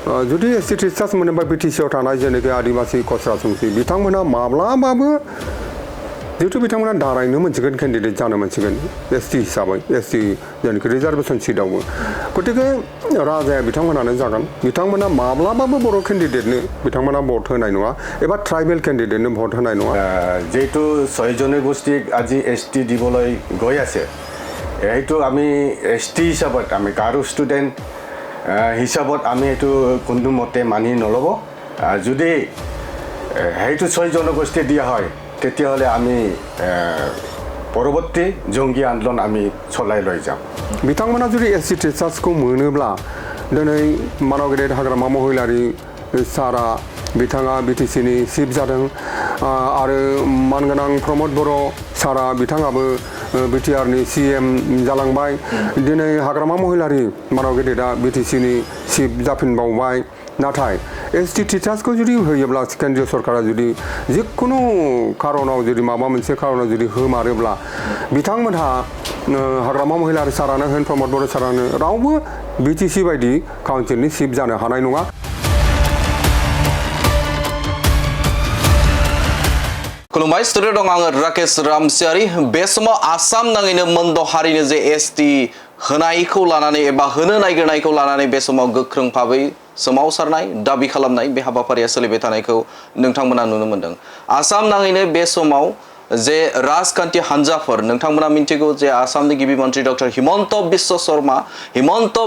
जुदि ST teachers मोनोबा बिटिसिआव थानाय जेनेखि आदिबासि खसरा संसि बिथांमोना माब्लाबाबो जिहेतु बिथांमोना दारायनो मोनसिगोन केन्डिडेट जानो मोनसिगोन एसटि हिसाबै एसटि जेनेखि रिजार्भेसन सिटआवबो गतिके राजाया बिथांमोनानो जागोन बिथांमोना माब्लाबाबो बर' केन्डिडेटनो बिथांमोना भट होनाय नङा एबा ट्राइबेल केन्डिडेटनो भट होनाय नङा जेहेतु 6 जनगोष्ठीक আজি एसटि दिবলৈ গৈ আছে এইটো আমি এসটি হিসাবত আমি গাৰো ষ্টুডেন্ট হিসাবত আমি এটো কোনো মতে মানি নলব যদি এইটো 6 জনগোষ্ঠী দিয়া হয় তেতিয়াহলে আমি পৰৱৰ্তী জঙ্গী আন্দোলন আমি চলাই লৈ যাম बिथांमोना जुदि एसटि टिचार्सखौ मोनोब्ला दिनै मानगेदेर हाग्रामा महिलारि सारा बिथाङा बिटिसिनि चिफ जादों आरो मानगोनां प्रमद बर' सारा बिथाङाबो बिटिआरनि सीएम जालांबाय दिनै हाग्रामा महिलारि मानगेदेरा बिटिसिनि चिफ जाफिनबावबाय नाथाय एसटि टिचार्सखौ जुदि होयोब्ला केन्द्रीय सरकारा जुदि जिखुनु खारनाव जुदि माबा मोनसे खारनाव जुदि होमारोब्ला बिथांमोनहा हाग्रामा महिलारि सारानो होन प्रमद बर' सारानो रावबो बिटिसि बायदि काउन्सिलनि चिफ जानो हानाय नङा खुलुमबाय स्टुडिअ दं आङो राकेश रामसियारि बे समाव आसाम नाङैनो मोनद' हारिनो जे एसटि होनायखौ लानानै एबा होनो नागिरनायखौ लानानै बे समाव गोख्रों भाबै सोमावसारनाय दाबि खालामनाय बे हाबाफारिया सोलिबाय थानायखौ नोंथांमोना नुनो मोनदों आसाम नाङैनो बे समाव जे राजखान्थि हान्जाफोर नोंथांमोना मिन्थिगौ जे आसामनि गिबि मन्थ्रि डक्टर हिमन्त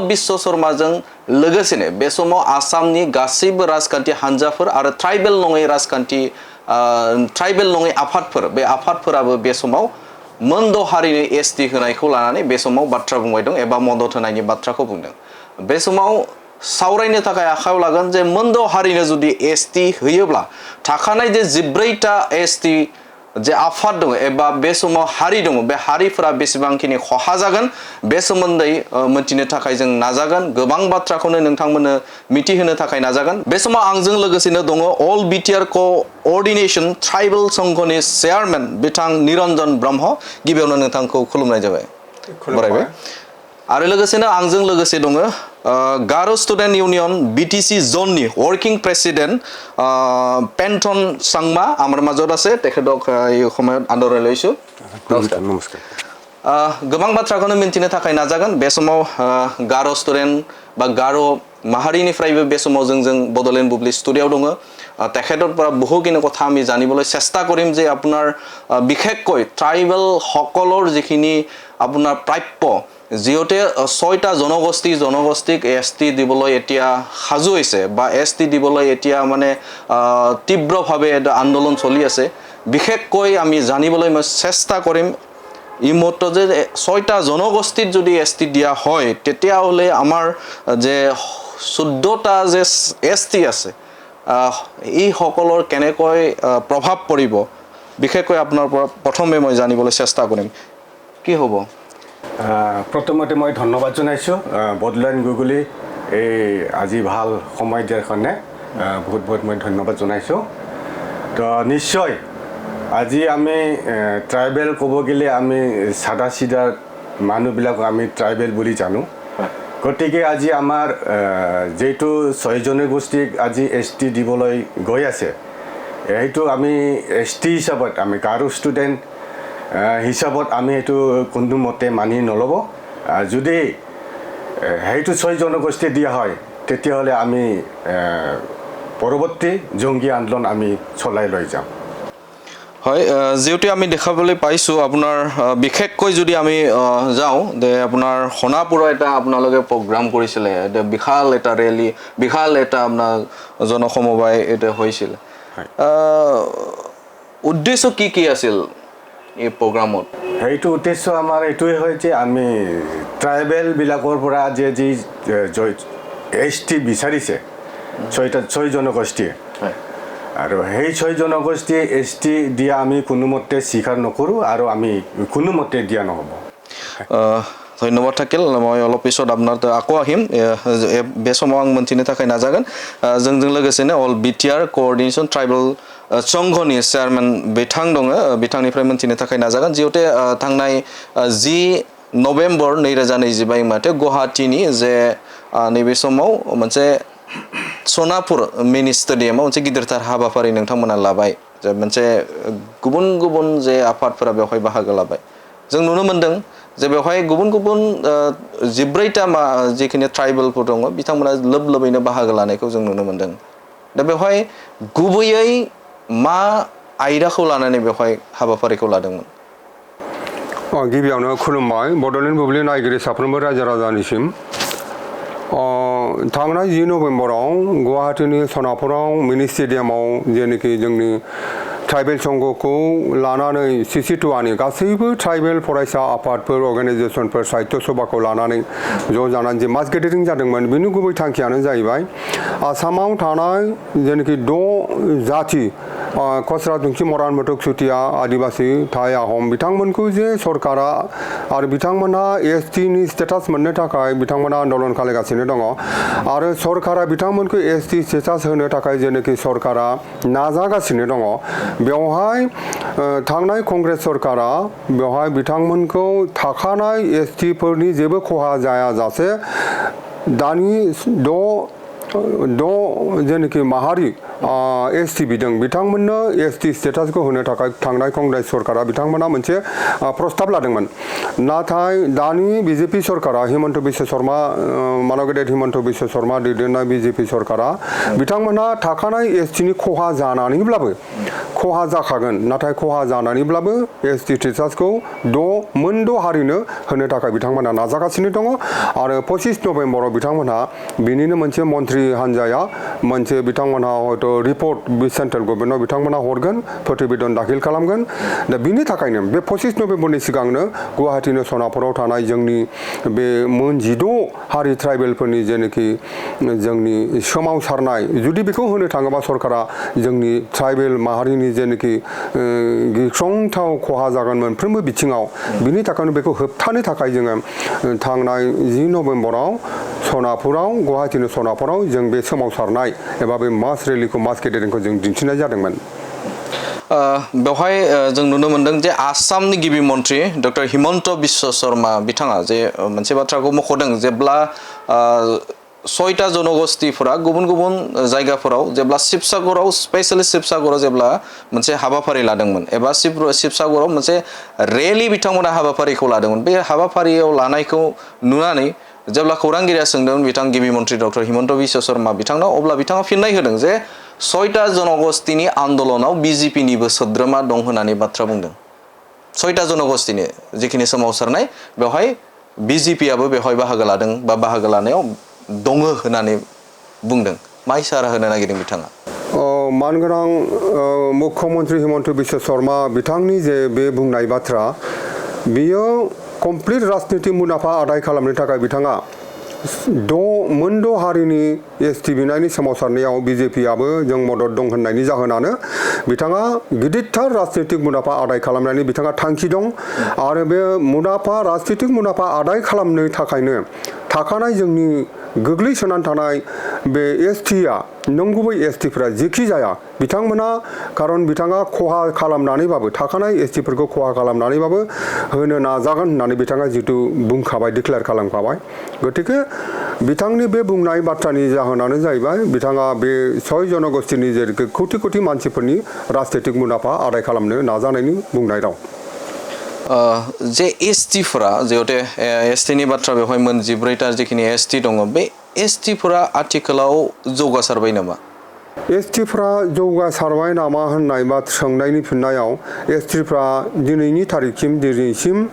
बिश्व शर्माजों लोगोसेनो बे समाव आसामनि गासैबो राजखान्थि हान्जाफोर आरो ट्राइबेल नङै राजखान्थि ट्राइबेल नङै आफादफोर बे आफादफोराबो बे समाव मोनद' हारिनो एसटि होनायखौ लानानै बे समाव बाथ्रा बुंबाय दं एबा मदद होनायनि बाथ्राखौ बुंदों बे समाव सावरायनो थाखाय आखायाव लागोन जे मोनद' हारिनो जुदि एसटि होयोब्ला थाखानाय जे 14टा एसटि जे आफाद दङ एबा बे समाव हारि दङ बे हारिफोरा बेसेबांखिनि खहा जागोन बे सोमोन्दै मिथिनो थाखाय जों नाजागोन गोबां बाथ्राखौनो नोंथांमोननो मिथिहोनो थाखाय नाजागोन बे समाव आंजों लोगोसेनो दङ अल बिटिआर Co-Ordination ट्राइबेल संघनि चेयारमेन बिथां रनजन ब्रह्म गिबियावनो नोंथांखौ खुलुमनाय जाबाय बरायबाय आरो लोगोसेनो आंजों लोगोसे दङ गारो स्टुडेन्ट इउनियन बिटिसि जोननि वर्किं प्रेसिडेन्ट पेन्टन सांमा आमार মাজত আছে তেখেতক এই সময়ত আদৰণি লৈছো नमस्कार गोबां बाथ्राखौनो मिन्थिनो थाखाय नाजागोन बे समाव गारो स्टुडेन्ट बा गारो माहारिनिफ्रायबो बे समाव जों बडलेण्ड बुब्लि स्टुडिअ'आव दङ তেখেতৰ পৰা বহুখিনি কথা আমি জানিবলৈ চেষ্টা কৰিম যে আপোনাৰ বিশেষকৈ ট্ৰাইবেল সকলৰ যিখিনি আপোনাৰ প্ৰাপ্য जिहते 6টা জনগোষ্ঠীক एसटी दिबলৈ এতিয়া সাজু হৈছে বা एसटी दिबলৈ এতিয়া মানে তীব্ৰভাৱে এটা আন্দোলন চলি আছে বিশেষকৈ আমি জানিবলৈ চেষ্টা কৰিম ই মত যে 6টা জনগোষ্ঠীত যদি एसटी দিয়া হয় তেতিয়া হলে আমাৰ যে 14টা যে एसटी আছে এই সকলৰ কেনেকৈ প্ৰভাৱ পৰিব বিশেষকৈ আপোনাৰ প্ৰথমে মই জানিবলৈ চেষ্টা কৰিম কি হ'ব প্ৰথমতে মই ধন্যবাদ জনাইছো বডলেণ্ড গুগলি এই আজি ভাল সময় দিয়াৰ কাৰণে বহুত বহুত মই ধন্যবাদ জনাইছো তো নিশ্চয় আজি আমি ট্ৰাইবেল ক'ব গ'লে আমি সাদা সিধা মানুহবিলাক আমি ট্ৰাইবেল বুলি জানো গতিকে আজি আমাৰ যেটো 6 জনগোষ্ঠীক আজি এসটি দিবলৈ গৈ আছে এইটো আমি এসটি হিচাপত আমি গাৰো ষ্টুডেন্ট হিসাবত আমি এটো কোনো মতে মানি নলব যদি হেইটো 6 জনগোষ্ঠী দিয়া হয় তেতিয়াহলে আমি পৰৱৰ্তী জঙ্গী আন্দোলন আমি চলাই লৈ যাম হয় যেউটি আমি দেখাবলৈ পাইছো আপোনাৰ বিশেষকৈ যদি আমি যাও দে আপোনাৰ হনাপুৰ এটা আপোনালোকে প্ৰগ্ৰাম কৰিছিল বিশাল এটা ৰেলী বিশাল এটা আপোনাৰ জনসমবায় এটা হৈছিল উদ্দেশ্য কি আছিল এই প্ৰগ্ৰামত হেইটো উদ্দেশ্য আমাৰ এটোই হয় যে আমি ট্ৰাইবেল বিলাকৰ পৰা যে এসটি বিচাৰিছে 6 জনগোষ্ঠী আৰু হেই 6 জনগোষ্ঠী এসটি দিয়া আমি কোনোমতে স্বীকাৰ নকৰো আৰু আমি কোনোমতে দিয়া নহব ধন্যবাদ থাকিল মই অলপ পিছত আপোনাৰ আকৌ আহিম বেসমং মন্থিনে থাকাই নাজাগন जोंजों लोगोसेनो অল বিটিআর কোঅর্ডিনেশন ট্রাইবেল संघनि चेयारमेन बिथां दङ बिथांनिफ्राय मोनथिनो थाखाय नाजागोन जिहते थांनाय 10 नभेम्बर 2025 मायथाइ गुवाहाटीनि जे नैबे समाव मोनसे सनापुर मिनि स्टेडियामाव मोनसे गिदिरथार हाबाफारि नोंथांमोना लाबाय जे मोनसे गुबुन गुबुन जे आफादफोरा बेवहाय बाहागो लाबाय जों नुनो मोनदों जे बेवहाय गुबुन गुबुन 14टा जिखिनि ट्राइबेलफोर दङ बिथांमोना लोब-लोबैनो बाहागो लानायखौ जों नुनो मोनदों दा बेवहाय गुबैयै मा आयदाखौ लानानै बेवहाय हाबाफारिखौ लादोंमोन गिबियावनो खुलुमबाय बड'लेण्ड बुब्लि नायगिरि साफ्रोमबो रायजो राजानिसिम थांनाय 10 नभेम्बराव गुवाहाटीनि सनापुराव मिनि स्टेडियामाव जेनोखि जोंनि ट्राइबेल संघखौ लानानै CC2आनि गासैबो ट्राइबेल फरायसा आफादफोर अर्गानाइजेसनफोर साहित्य सभाखौ लानानै ज' जानानै जे मास गेदारिं जादोंमोन बेनि गुबै थांखियानो जाहैबाय आसामाव थानाय जेनोखि 6 जाति कचरा दुंखि मरान मटक चुटिया आदिबासी थाई आहम बिथांमोनखौ जे सरकारा आरो बिथांमोना ST नि स्टेटास मोननो थाखाय बिथांमोना आन्दोलन खालामगासिनो दङ आरो सरकारा बिथांमोनखौ ST स्टेटास होनो थाखाय जेनोखि सरकारा नाजागासिनो दङ बेवहाय थांनाय कंग्रेस सरकारा बेवहाय बिथांमोनखौ थाखानाय ST फोरनि जेबो खहा जायाजासे दानि जेनोखि माहारि ST बिदों बिथांमोननो ST स्टेटासखौ होनो थाखाय थांनाय कंग्रेस सरकारा बिथांमोना मोनसे प्रस्ताब लादोंमोन नाथाय दानि BJP सरकारा हिमन्त बिश्व शर्मा मानगदेव हिमन्त बिश्व शर्मा दैदेननाय BJP सरकारा बिथांमोना थाखानाय ST नि खहा जानानैब्लाबो खहा जाखागोन नाथाय खहा जानानैब्लाबो ST स्टेटासखौ मोन द' हारिनो होनो थाखाय बिथांमोना नाजागासिनो दङ आरो 25 नभेम्बराव बिथांमोनहा बिनिनो मोनसे मन्त्रि हान्जाया मोनसे बिथांमोनहा हयथ' रिपर्ट सेन्ट्रेल गभर्नमेन्टआव बिथांमोना हरगोन प्रतिवेदन दाखिल खालामगोन दा बिनि थाखायनो बे 25 नभेम्बरनि सिगांनो गुवाहाटीनि सनापुराव थानाय जोंनि बे मोन 16 हारि ट्राइबेलफोरनि जेनोखि जोंनि सोमावसारनाय जुदि बेखौ होनो थाङोबा सरकारा जोंनि ट्राइबेल माहारिनि जेनोखि गिख्रंथाव खहा जागोन मोनफ्रोमबो बिथिङाव बिनि थाखायनो बेखौ होबथानो थाखाय जोङो थांनाय 10 नभेम्बराव सनापुराव गुवाहाटीनि सनापुराव जों बे सोमावसारनाय एबा बे मास रेलिखौ मास गेदेरिंखौ जों दिन्थिनाय जादोंमोन बेवहाय जों नुनो मोनदों जे आसामनि गिबि मन्त्रि डक्टर हिमन्त बिश्व शर्मा बिथाङा जे मोनसे बाथ्राखौ मख'दों जेब्ला 6टा जनगोष्ठीफोरा गुबुन गुबुन जायगाफोराव जेब्ला शिबसागराव स्पेशली शिबसागराव जेब्ला मोनसे हाबाफारि लादोंमोन एबा शिबसागराव मोनसे रेलि बिथांमोना हाबाफारिखौ लादोंमोन बे हाबाफारियाव लानायखौ नुनानै जेब्ला खौरांगिरिया सोंदोंमोन बिथां गिबि मन्त्रि डक्टर हिमन्त बिश्व शर्मा बिथांनाव अब्ला बिथाङा फिननाय होदों जे 6टा जनगोष्ठीनि आन्दोलनाव BJPनिबो सोद्रोमा दं होननानै बाथ्रा बुंदों 6टा जनगोष्ठीनि जिखिनि सोमावसारनाय बेवहाय BJPआबो बेवहाय बाहागो लादों बा बाहागो लानायाव दङ होननानै बुंदों मा इसारा होनो नागिरदों बिथाङा मानगोनां मुख्यमन्त्रि हिमन्त बिश्व शर्मा बिथांनि जे बे बुंनाय बाथ्रा बियो कमप्लिट राजनीतिक मुलाम्फा आदाय खालामनो थाखाय बिथाङा मोन द' हारिनि ST बिनायनि सोमावसारनायाव BJPआबो जों मदद दं होननायनि जाहोनानो बिथाङा गिदिरथार राजनीतिक मुलाम्फा आदाय खालामनायनि बिथाङा थांखि दं आरो बे राजनीतिक मुलाम्फा आदाय खालामनो थाखायनो थाखानाय जोंनि गोग्लैसोनानै थानाय बे STआ नंगुबै STफोरा जेखि जाया बिथांमोना खारन बिथाङा खहा खालामनानैबाबो थाखानाय STफोरखौ खहा खालामनानैबाबो होनो नाजागोन होननानै बिथाङा जितु बुंखाबाय डिक्लेयार खालामखाबाय गतिके बिथांनि बे बुंनाय बाथ्रानि जाहोनानो जाहैबाय बिथाङा बे 6 जनगोष्ठीनि जे कौटि कौटि मानसिफोरनि राजनीतिक मुलाम्फा आदाय खालामनो नाजानायनि बुंनाय राव जे STफोरा जिहेतु STनि बाथ्रा बेवहाय मोन 14टा जिखिनि ST दङ बे STफोरा आथिखालाव जौगासारबाय नामा STफ्रा जौगासारबाय नामा होननाय बा सोंनायनि फिननायाव STफ्रा दिनैसिम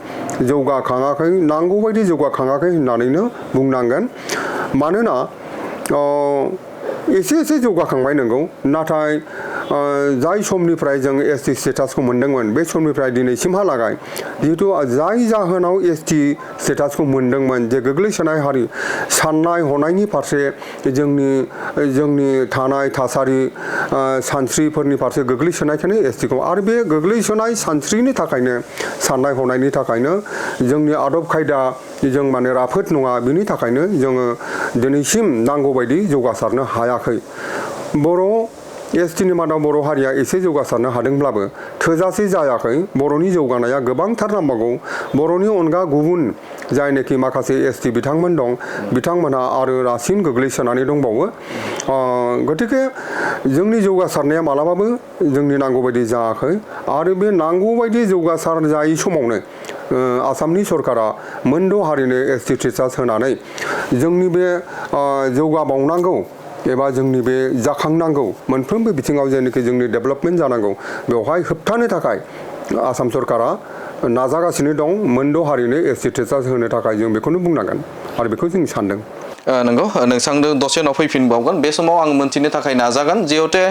जौगाखाङाखै नांगौबायदि जौगाखाङाखै होननानैनो बुंनांगोन मानोना एसे जौगाखांबाय नंगौ नाथाय जाय समनिफ्राय जों ST स्टेटासखौ मोनदोंमोन बे समनिफ्राय दिनैसिमहालागै जिहेतु जाय जाहोनाव ST स्टेटासखौ मोनदोंमोन जे गोग्लैसोनाय हारि साननाय हनायनि फारसे जोंनि थानाय थासारि सानस्रिफोरनि फारसे गोग्लैसोनायखायनो STखौ आरो बे गोग्लैसोनाय सानस्रिनि थाखायनो साननाय हनायनि थाखायनो जोंनि आदब खायदा जों माने राफोद नङा बिनि थाखायनो जोङो दिनैसिम नांगौबायदि जौगासारनो हायाखै STनि मादाव बर' हारिया एसे जौगासारनो हादोंब्लाबो थोजासे जायाखै बर'नि जौगानाया गोबांथार नांबावगौ बर'नि अनगा गुबुन जायनोखि माखासे ST बिथांमोन दं बिथांमोनहा आरो रासिन गोग्लैसोनानै दंबावो गतिके जोंनि जौगासारनाया मालाबाबो जोंनि नांगौ बायदि जायाखै आरो बे नांगौ बायदि जौगासार जायै समावनो आसामनि सरकारा मोनद' हारिनो एसटि स्टेटास होनानै जोंनि बे जौगाबावनांगौ एबा जोंनि बे जाखांनांगौ मोनफ्रोमबो बिथिङाव जेनाखि जोंनि डेभेलपमेन्ट जानांगौ बेवहाय होबथानो थाखाय आसाम सरकारा नाजागासिनो दं मोनद' हारिनो एसटि स्टेटास होनो थाखाय जों बेखौनो बुंनांगोन आरो बेखौ जों सानदों नंगौ नोंथांजों दसे उनाव फैफिनबावगोन बे समाव आं मोनथिनो थाखाय नाजागोन जिहेतु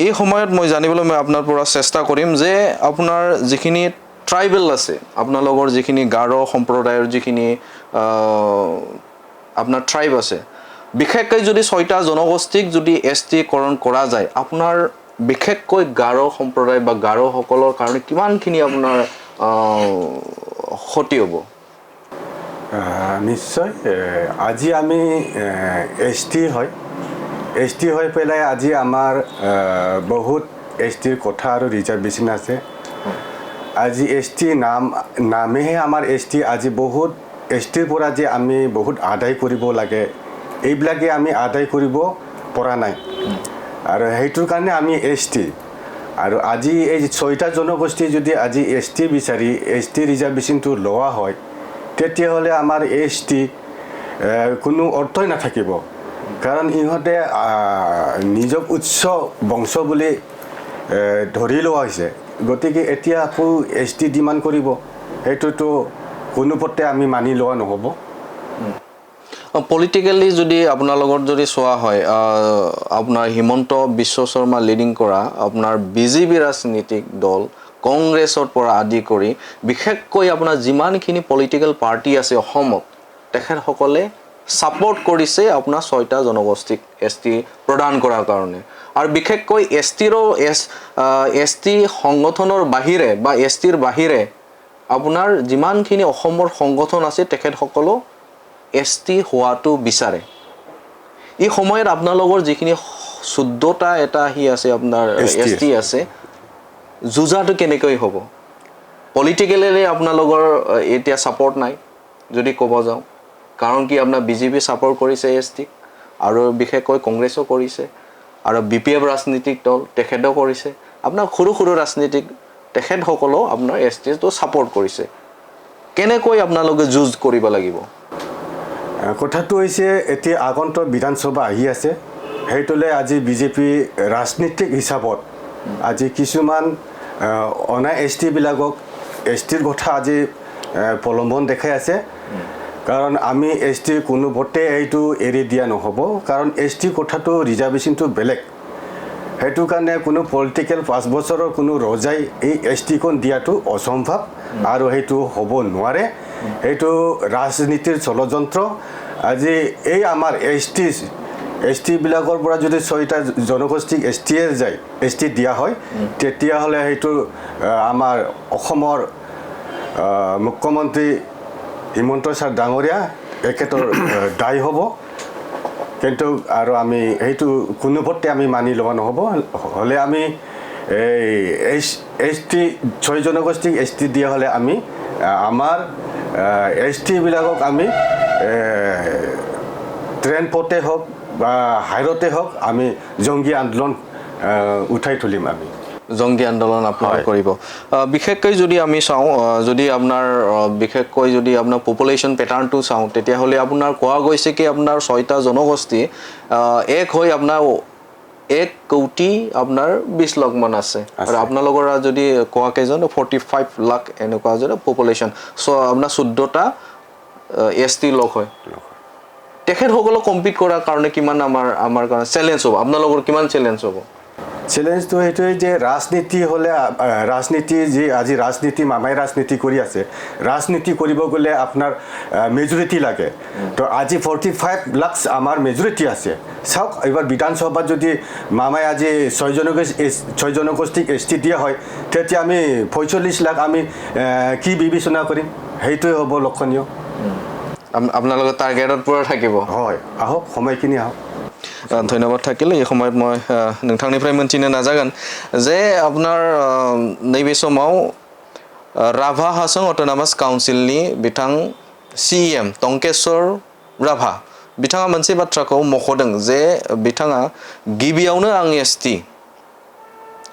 এই সময়ত মই জানিবলৈ মই আপোনাৰ পৰা চেষ্টা কৰিম যে আপোনাৰ যিখিনি ট্ৰাইবেল আছে আপোনালোকৰ যিখিনি গাৰো সম্প্ৰদায়ৰ যিখিনি আপোনাৰ ট্ৰাইব আছে বিশেষকৈ যদি 6টা জনগোষ্ঠীক যদি এসটিকৰণ কৰা যায় আপোনাৰ বিশেষকৈ গাৰো সম্প্ৰদায় বা গাৰো সকলৰ কাৰণে কিমানখিনি আপোনাৰ ক্ষতি হ'ব নিশ্চয় আজি আমি এসটি হৈ পেলাই আজি আমাৰ বহুত এসটিৰ কথা আৰু ৰিজাৰ্ভেশ্যন আছে আজি এসটি নামেহে আমাৰ এসটি আজি বহুত এসটিৰ পৰা যে আমি বহুত আদায় কৰিব লাগে এইবিলাকে আমি আদায় কৰিব পৰা নাই আৰু সেইটোৰ কাৰণে আমি এসটি আৰু আজি এই 6টা জনগোষ্ঠী যদি আজি এসটি বিচাৰি এসটি ৰিজাৰ্ভেশ্যনটো লোৱা হয় তেতিয়াহ'লে আমাৰ এসটি কোনো অৰ্থই নাথাকিব কাৰণ ইহঁতে নিজক উচ্চ বংশ বুলি ধৰি লোৱা হৈছে গতিকে এতিয়া আকৌ এসটি ডিমাণ্ড কৰিব সেইটোতো কোনোপথে আমি মানি লোৱা নহ'ব পলিটিক্যালি যদি আপোনাৰ লগত যদি চোৱা হয় আপোনাৰ হিমন্ত বিশ্ব শৰ্মা লিডিং কৰা আপোনাৰ বিজেপি ৰাজনীতিক দল কংগ্ৰেছৰ পৰা আদি কৰি বিশেষকৈ আপোনাৰ যিমানখিনি পলিটিক্যাল পাৰ্টি আছে অসমত তেখেতসকলে সাপোৰ্ট কৰিছে আপোনাৰ 6টা জনগোষ্ঠীক এসটি প্ৰদান কৰাৰ কাৰণে আৰু বিশেষকৈ এসটি সংগঠনৰ বাহিৰে বা এসটিৰ বাহিৰে আপোনাৰ যিমানখিনি অসমৰ সংগঠন আছে তেখেতসকলো এসটি হোৱাটো বিচাৰে এই সময়ত আপোনালোকৰ যিখিনি 14টা এটা আহি আছে আপোনাৰ এসটি আছে যুজাটো কেনেকৈ হ'ব পলিটিক্যালি আপোনালোকৰ এতিয়া সাপোৰ্ট নাই যদি ক'ব যাওঁ কাৰণ কি আপোনাৰ বিজেপি সাপোৰ্ট কৰিছে এসটি আৰু বিশেষকৈ কংগ্ৰেছও কৰিছে আৰু বিপিএফ ৰাজনীতিক দল তেখেতেও কৰিছে আপোনাৰ সৰু ৰাজনীতিক তেখেতসকলেও আপোনাৰ এসটিটো সাপোৰ্ট কৰিছে কেনেকৈ আপোনালোকে যুঁজ কৰিব লাগিব কথাটো হৈছে এতিয়া আগন্তুক বিধানসভা আহি আছে সেইটোলে আজি বিজেপি ৰাজনীতিক হিচাপত আজি কিছুমান অনা এসটি বিলাকক এসটিৰ কথা আজি প্ৰলম্বন দেখাই আছে কাৰণ আমি এসটি কোনো ভোটে এইটো এৰি দিয়া নহ'ব কাৰণ এসটি কথাটো ৰিজাৰ্ভেশ্যনটো বেলেগ সেইটো কাৰণে কোনো পলিটিক্যাল 5 বছৰৰ কোনো ৰজাই এই এসটিখন দিয়াটো অসম্ভৱ আৰু সেইটো হ'ব নোৱাৰে এইটো ৰাজনীতিৰ ষড়যন্ত্ৰ আজি এই আমাৰ এসটি বিলাকৰ পৰা যদি 6টা জনগোষ্ঠীক এসটিয়ে যায় এসটি দিয়া হয় তেতিয়াহ'লে সেইটো আমাৰ অসমৰ মুখ্যমন্ত্ৰী হিমন্ত ছাৰ ডাঙৰীয়া একেতৰ দায়ী হ'ব কিন্তু আৰু আমি সেইটো কোনোপথে আমি মানি লোৱা নহ'ব হ'লে আমি এসটি 6 জনগোষ্ঠীক এসটি দিয়া হ'লে আমি আমাৰ এসটি বিলাকক আমি ট্ৰেইন পথে হওক বা হাইৰতে হওক আমি জংগী আন্দোলন উঠাই তুলিম আমি জংগী আন্দোলন আপোনাৰ কৰিব বিশেষকৈ যদি আমি চাওঁ যদি আপোনাৰ বিশেষকৈ যদি আপোনাৰ পপুলেশ্যন প্যাটাৰ্নটো চাওঁ তেতিয়াহ'লে আপোনাৰ কোৱা গৈছে কি আপোনাৰ 6টা জনগোষ্ঠী এক হৈ আপোনাৰ 1 কোটি আপোনাৰ 20 লাখ মান আছে আৰু আপোনালোকৰ যদি কোৱা কেজন 45 লাখ এনেকুৱা যদি পপুলেশ্যন সো আপোনাৰ 14টা এসটি লোক হয় তেখেতসকলক কম্পিট কৰাৰ কাৰণে কিমান আমাৰ কাৰণে চ্যালেঞ্জ হ'ব আপোনালোকৰ কিমান চ্যালেঞ্জ হ'ব চ্যালেঞ্জটো এইটোৱে যে ৰাজনীতি হ'লে ৰাজনীতি যে আজি ৰাজনীতি মামাই ৰাজনীতি কৰি আছে ৰাজনীতি কৰিব গ'লে আপোনাৰ মেজৰিটি লাগে তো আজি 45 লাখ আমাৰ মেজৰিটি আছে চাওক এবাৰ বিধানসভাত যদি মামাই আজি 6 জনগোষ্ঠীক এসটি দিয়া হয় তেতিয়া আমি 45 লাখ আমি কি বিবেচনা কৰিম সেইটোৱে হ'ব লক্ষণীয় আপোনালোকৰ টাৰ্গেটত পুৰা থাকিব হয় আহক সময়খিনি আহক ধন্যবাদ থাকিলে এই সময়ত মই নोंथांनिफ्राय मोनथिनो नाजागोन जे আপোনাৰ नैबे समाव राभा हासं अटोनमास काउन्सिलनि बिथां सीएम टंकेश्वर राभा बिथाङा मोनसे बाथ्राखौ मख'दों जे बिथाङा गिबियावनो आं एसटि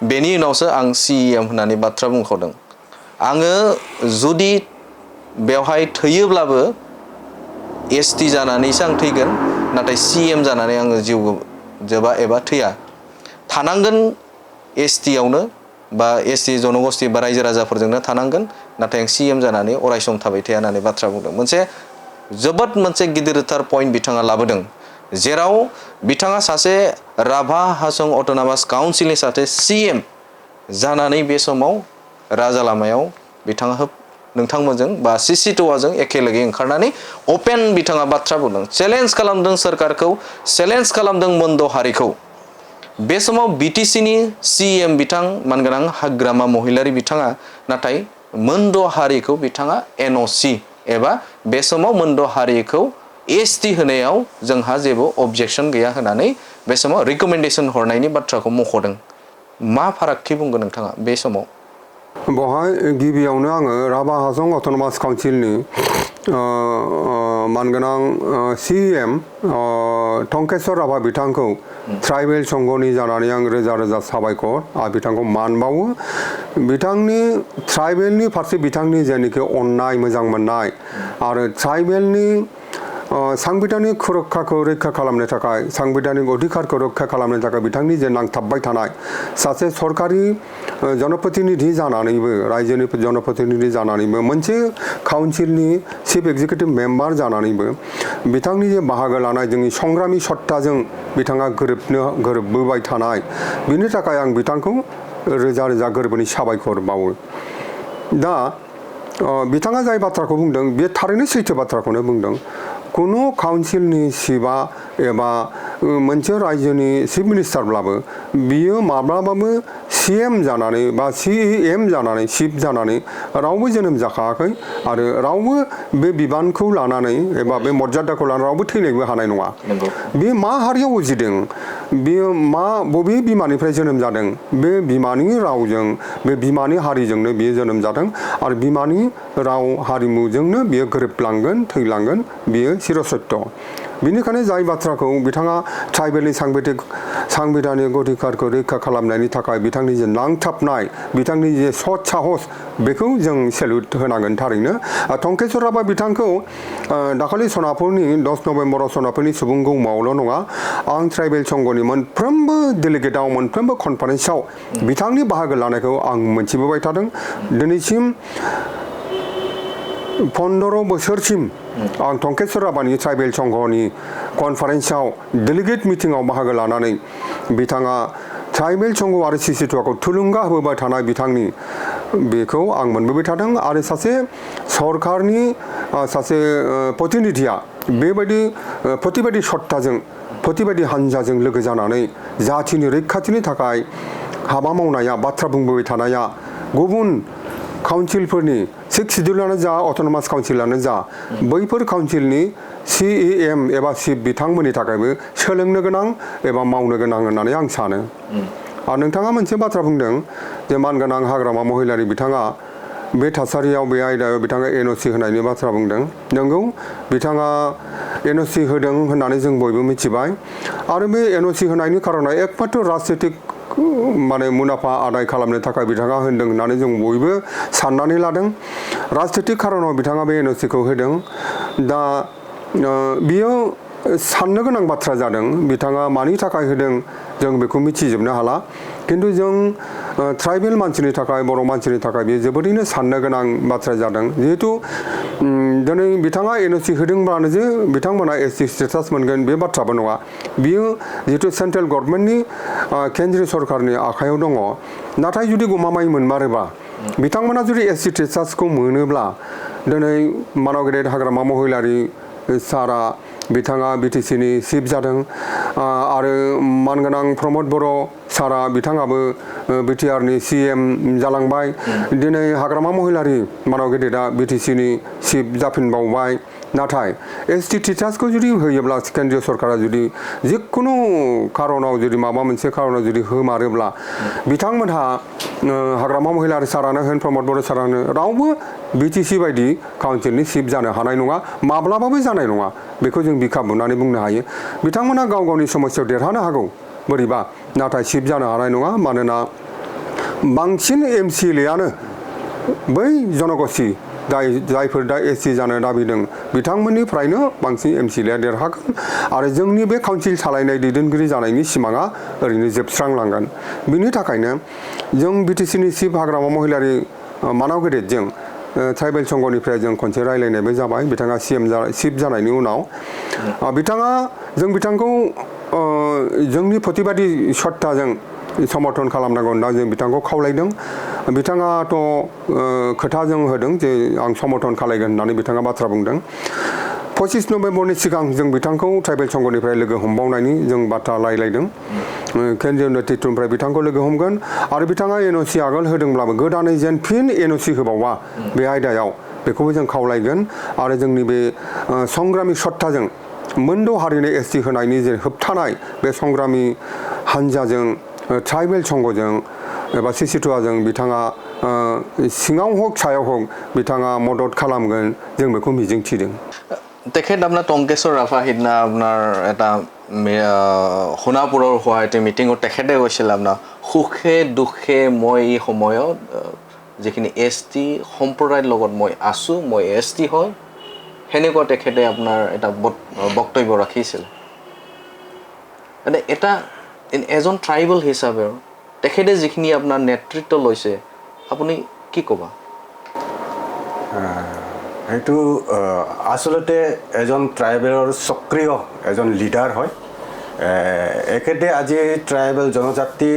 बेनि उनावसो आं सिएम होननानै बाथ्रा बुंखावदों आङो जुदि बेवहाय थैयोब्लाबो एसटि जानानैसो आं थैगोन नाथाय सिएम जानानै आङो जिउ जोबा एबा थैया थानांगोन एसटि आवनो बा एसटि जनगोष्ठी बा रायजो राजाफोरजोंनो थानांगोन नाथाय आं सिएम जानानै अरायसम थाबाय थाया होननानै बाथ्रा बुंदों मोनसे जोबोद मोनसे गिदिरथार पइन्ट बिथाङा लाबोदों जेराव बिथाङा सासे राभा हासं अट'नमास काउन्सिलनि सासे सिएम जानानै बे समाव राजा लामायाव बिथाङा नोंथांमोनजों बा सिसिटवाजों एखेलगे ओंखारनानै अपेन बिथाङा बाथ्रा बुंदों चेलेन्ज खालामदों सरकारखौ चेलेन्ज खालामदों मोनद हारिखौ बे समाव बिटिसिनि सिएम बिथां मानगोनां हाग्रामा महिलारि बिथाङा नाथाय मोनद हारिखौ बिथाङा एनअसि एबा बे समाव मोनद हारिखौ एसटि होनायाव जोंहा जेबो अबजेक्सन गैया होननानै बे समाव रिकमेन्डेसन हरनायनि बाथ्राखौ मख'दों मा फारागथि बुंगोन नोंथाङा बे समाव बेवहाय गिबियावनो आङो राभा हासं अट'नमास काउन्सिलनि मानगोनां सिएम टंकेश्वर राभा बिथांखौ ट्राइबेल संघनि जानानै आं रोजा रोजा साबायखर आरो बिथांखौ मान बावो बिथांनि ट्राइबेलनि फारसे बिथांनि जेनोखि अननाय मोजां मोननाय आरो ट्राइबेलनि सांबिधानिक सुरक्षाखौ रैखा खालामनो थाखाय सांबिधानिक अधिकारखौ रैखा खालामनो थाखाय बिथांनि जे नांथाबबाय थानाय सासे सरकारि जनप्रतिनिधि जानानैबो रायजोनि जनप्रतिनिधि जानानैबो मोनसे काउन्सिलनि चिफ एक्जिकिउटिभ मेम्बार जानानैबो बिथांनि जे बाहागो लानाय जोंनि संग्रामि सत्ताजों बिथाङा गोरोबबोबाय थानाय बिनि थाखाय आं बिथांखौ रोजा रोजा गोरबोनि साबायखर बावो दा बिथाङा जाय बाथ्राखौ बुंदों बे थारैनो सैथो बाथ्राखौनो बुंदों कुनु काउन्सिलनि चिफआ एबा मोनसे रायजोनि चिफ मिनिस्टारब्लाबो बियो माब्लाबाबो सिएम जानानै बा सिएम जानानै चिफ जानानै रावबो जोनोम जाखायाखै आरो रावबो बे बिबानखौ लानानै एबा बे मर्यादाखौ लानानै रावबो थैनोबो हानाय नङा बे मा हारियाव उजिदों बेयो बबे बिमानिफ्राय जोनोम जादों बे बिमानि रावजों बे बिमानि हारिजोंनो बियो जोनोम जादों आरो बिमानि राव हारिमुजोंनो बियो गोरोबलांगोन थैलांगोन बियो चिरसत्य बेनिखायनो जाय बाथ्राखौ बिथाङा ट्राइबेलनि सांबिधानिक अधिकारखौ रैखा खालामनायनि थाखाय बिथांनि जे नांथाबनाय बिथांनि जे सत साहस बेखौ जों सेल्युट होनांगोन थारैनो टंकेश्वर राभा बिथांखौ दाखालि सनापुरनि 10 नभेम्बराव सनापुरनि सुबुं गौमावल' नङा आं ट्राइबेल संघनि मोनफ्रोमबो डेलिगेटआव मोनफ्रोमबो कनफारेन्सआव बिथांनि बाहागो लानायखौ आं मोनथिबोबाय थादों दिनैसिम 15 बोसोरसिम आं टंकेश्वर राभानि ट्राइबेल संघनि कनफारेन्सआव डेलिगेट मिटिंआव बाहागो लानानै बिथाङा ट्राइबेल संघ आरो सिसिटवाखौ थुलुंगा होबोबाय थानाय बिथांनि बेखौ आं मोनबोबाय थादों आरो सासे सरकारनि सासे प्रतिनिधिया बेबायदि प्रतिबादि सत्ताजों प्रतिबादि हान्जाजों लोगो जानानै जाथिनि रैखाथिनि थाखाय हाबा मावनाया बाथ्रा बुंबोबाय थानाया गुबुन काउन्सिलफोरनि 6 सिड्युलानो जा अट'नमास काउन्सिलानो जा बैफोर काउन्सिलनि सिएम एबा चिफ बिथांमोननि थाखायबो सोलोंनो गोनां एबा मावनो गोनां होननानै आं सानो आरो नोंथाङा मोनसे बाथ्रा बुंदों जे मानगोनां हाग्रामा महिलारि बिथाङा बे थासारियाव बे आयदायाव बिथाङा एनअसि होनायनि बाथ्रा बुंदों नंगौ बिथाङा एनअसि होदों होननानै जों बयबो मिथिबाय आरो बे एनअसि होनायनि खारना एकमात्र राजनीतिक माने मुलाम्फा आदाय खालामनो थाखाय बिथाङा होनदों होननानै जों बयबो साननानै लादों राजनीतिक खारनाव बिथाङा बे एनअसिखौ होदों दा बियो साननो गोनां बाथ्रा जादों बिथाङा मानि थाखाय होदों जों बेखौ मिथिजोबनो हाला किन्तु जों ट्राइबेल मानसिनि थाखाय बर' मानसिनि थाखाय बेयो जोबोरैनो साननो गोनां बाथ्रा जादों जिहेतु दिनै बिथाङा एनअसि होदोंब्लानो जे बिथांमोना एसटि स्टेटास मोनगोन बे बाथ्राबो नङा बियो जिहेतु सेन्ट्रेल गभर्नमेन्टनि केन्द्रीय सरकारनि आखायाव दङ नाथाय जुदि गमामायै मोनमारोबा बिथांमोना जुदि एसटि स्टेटासखौ मोनोब्ला दिनै मानाव गेदेर हाग्रामा महिलारि सारा बिथाङा बिटिसिनि चिफ जादों आरो मानगोनां प्रमद बर' सारा बिथाङाबो बिटिआरनि सिएम जालांबाय दिनै हाग्रामा महिलारि मानाव गेदेरा बिटिसिनि चिफ जाफिनबावबाय नाथाय एसटी टिचार्सखौ जुदि होयोब्ला केन्द्रीय सरकारा जुदि जिखुनु खारनाव जुदि माबा मोनसे खारनाव जुदि होमारोब्ला बिथांमोनहा हाग्रामा महिलारि सारानो होन प्रमद बर' सारानो रावबो बिटिसि बायदि काउन्सिलनि चिफ जानो हानाय नङा माब्लाबाबो जानाय नङा बेखौ जों बिखा बुनानै बुंनो हायो बिथांमोना गाव गावनि समस्यायाव देरहानो हागौ बोरैबा नाथाय चिफ जानो हानाय नङा मानोना बांसिन एमसिएलएआनो बै जनगोष्ठी जायफोर दा एससि जानो दाबिदों बिथांमोननिफ्रायनो बांसिन एमसिएलएआ देरहागोन आरो जोंनि बे काउन्सिल सालायनाय दैदेनगिरि जानायनि सिमाङा ओरैनो जोबस्रांलांगोन बिनि थाखायनो जों बिटिसिनि चिफ हाग्रामा महिलारि मानाव गेदेरजों ट्राइबेल संघनिफ्राय जों खनसे रायलायनायबो जाबाय बिथाङा चिफ जानायनि उनाव बिथाङा जों बिथांखौ जोंनि प्रतिबादि सत्ताजों समर्थन खालामनांगौ होनना जों बिथांखौ खावलायदों बिथाङाथ' खोथा जों होदों जे आं समर्थन खालायगोन होननानै बिथाङा बाथ्रा बुंदों 25 नभेम्बरनि सिगां जों बिथांखौ ट्राइबेल संघनिफ्राय लोगो हमबावनायनि जों बाथ्रा रायलायदों केन्द्रीय नेतृत्वनिफ्राय बिथांखौ लोगो हमगोन आरो बिथाङा एनअसि आगोल होदोंब्लाबो गोदानै जेन फिन एनअसि होबावा बे आयदायाव बेखौबो जों खावलायगोन आरो जोंनि बे संग्रामि सत्ताजों मोनद' हारिनो एसटि होनायनि जे होबथानाय बे संग्रामि हान्जाजों ट्राइबेल संघजों एबा सिसिटुवाजों बिथाङा सिङाव हक सायाव हक बिथाङा मदद खालामगोन जों बेखौ मिजिंथिदों তেখেত আপোনাৰ টংকেশ্বৰ ৰাভা সিদিনা আপোনাৰ এটা সোণাপুৰৰ হোৱা এটা মিটিঙত তেখেতে কৈছিল আপোনাৰ সুখে দুখে মই এই সময়ত যিখিনি এছটি সম্প্ৰদায়ৰ লগত মই আছোঁ মই এছটি হয় সেনেকুৱা তেখেতে আপোনাৰ এটা বক্তব্য ৰাখিছিল মানে এটা এজন ট্ৰাইবেল হিচাপে তেখেতে যিখিনি আপোনাৰ নেতৃত্ব লৈছে আপুনি কি ক'বা এইটো আসলতে এজন ট্ৰাইবেলৰ সক্ৰিয় এজন লিডাৰ হয় একেতে আজি ট্ৰাইবেল জনজাতি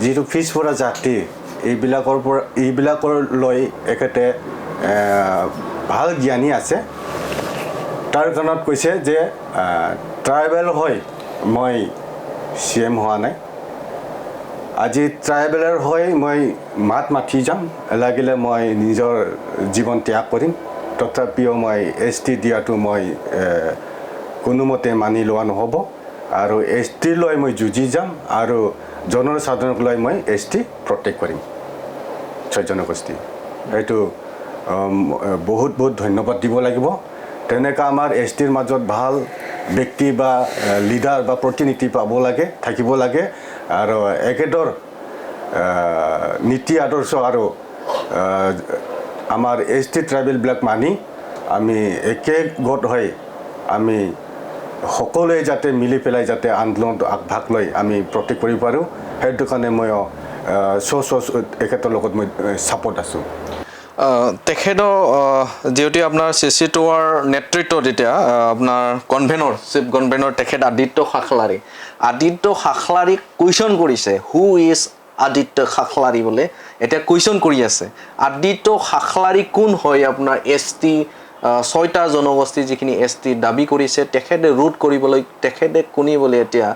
যিটো পিছপৰা জাতি এইবিলাকৰ লৈ একেতে ভাল জ্ঞানী আছে তাৰ কাৰণত কৈছে যে ট্ৰাইবেল হয় মই চিএম হোৱা নাই আজি ট্ৰাইবেলৰ হৈ মই মাতি যাম লাগিলে মই নিজৰ জীৱন ত্যাগ কৰিম তথাপিও মই এছটি দিয়াটো মই কোনোমতে মানি লোৱা নহ'ব আৰু এছটি লৈ মই যুঁজি যাম আৰু জনসাধাৰণক লৈ মই এছটি প্ৰটেক্ট কৰিম জনগোষ্ঠী এইটো বহুত বহুত ধন্যবাদ দিব লাগিব তেনেকৈ আমাৰ এছটিৰ মাজত ভাল ব্যক্তি বা লিডাৰ বা প্ৰতিনিধি পাব লাগে থাকিব লাগে আৰু একেদৰ নীতি আদৰ্শ আৰু আমাৰ এছটি ট্ৰাইবেলবিলাক মানি আমি একে গোট হৈ আমি সকলোৱে যাতে মিলি পেলাই যাতে আন্দোলনত আগভাগ লৈ আমি প্ৰটেক্ট কৰিব পাৰোঁ সেইটো কাৰণে মই এখেতৰ লগত মই ছাপৰ্ট আছোঁ তেখেতৰ যিহেতু আপোনাৰ চিচিটোৱাৰ নেতৃত্বত এতিয়া আপোনাৰ কনভেনৰ চিফ কনভেনৰ তেখেত আদিত্য খাখলাৰীক কুৱেশ্যন কৰিছে হু ইজ আদিত্য খাখলাৰী বোলে এতিয়া কুৱেশ্যন কৰি আছে আদিত্য খাখলাৰী কোন হয় আপোনাৰ এছটি 6টা জনগোষ্ঠী যিখিনি এছটি দাবী কৰিছে তেখেতে ৰোধ কৰিবলৈ তেখেতে কোনি বোলে এতিয়া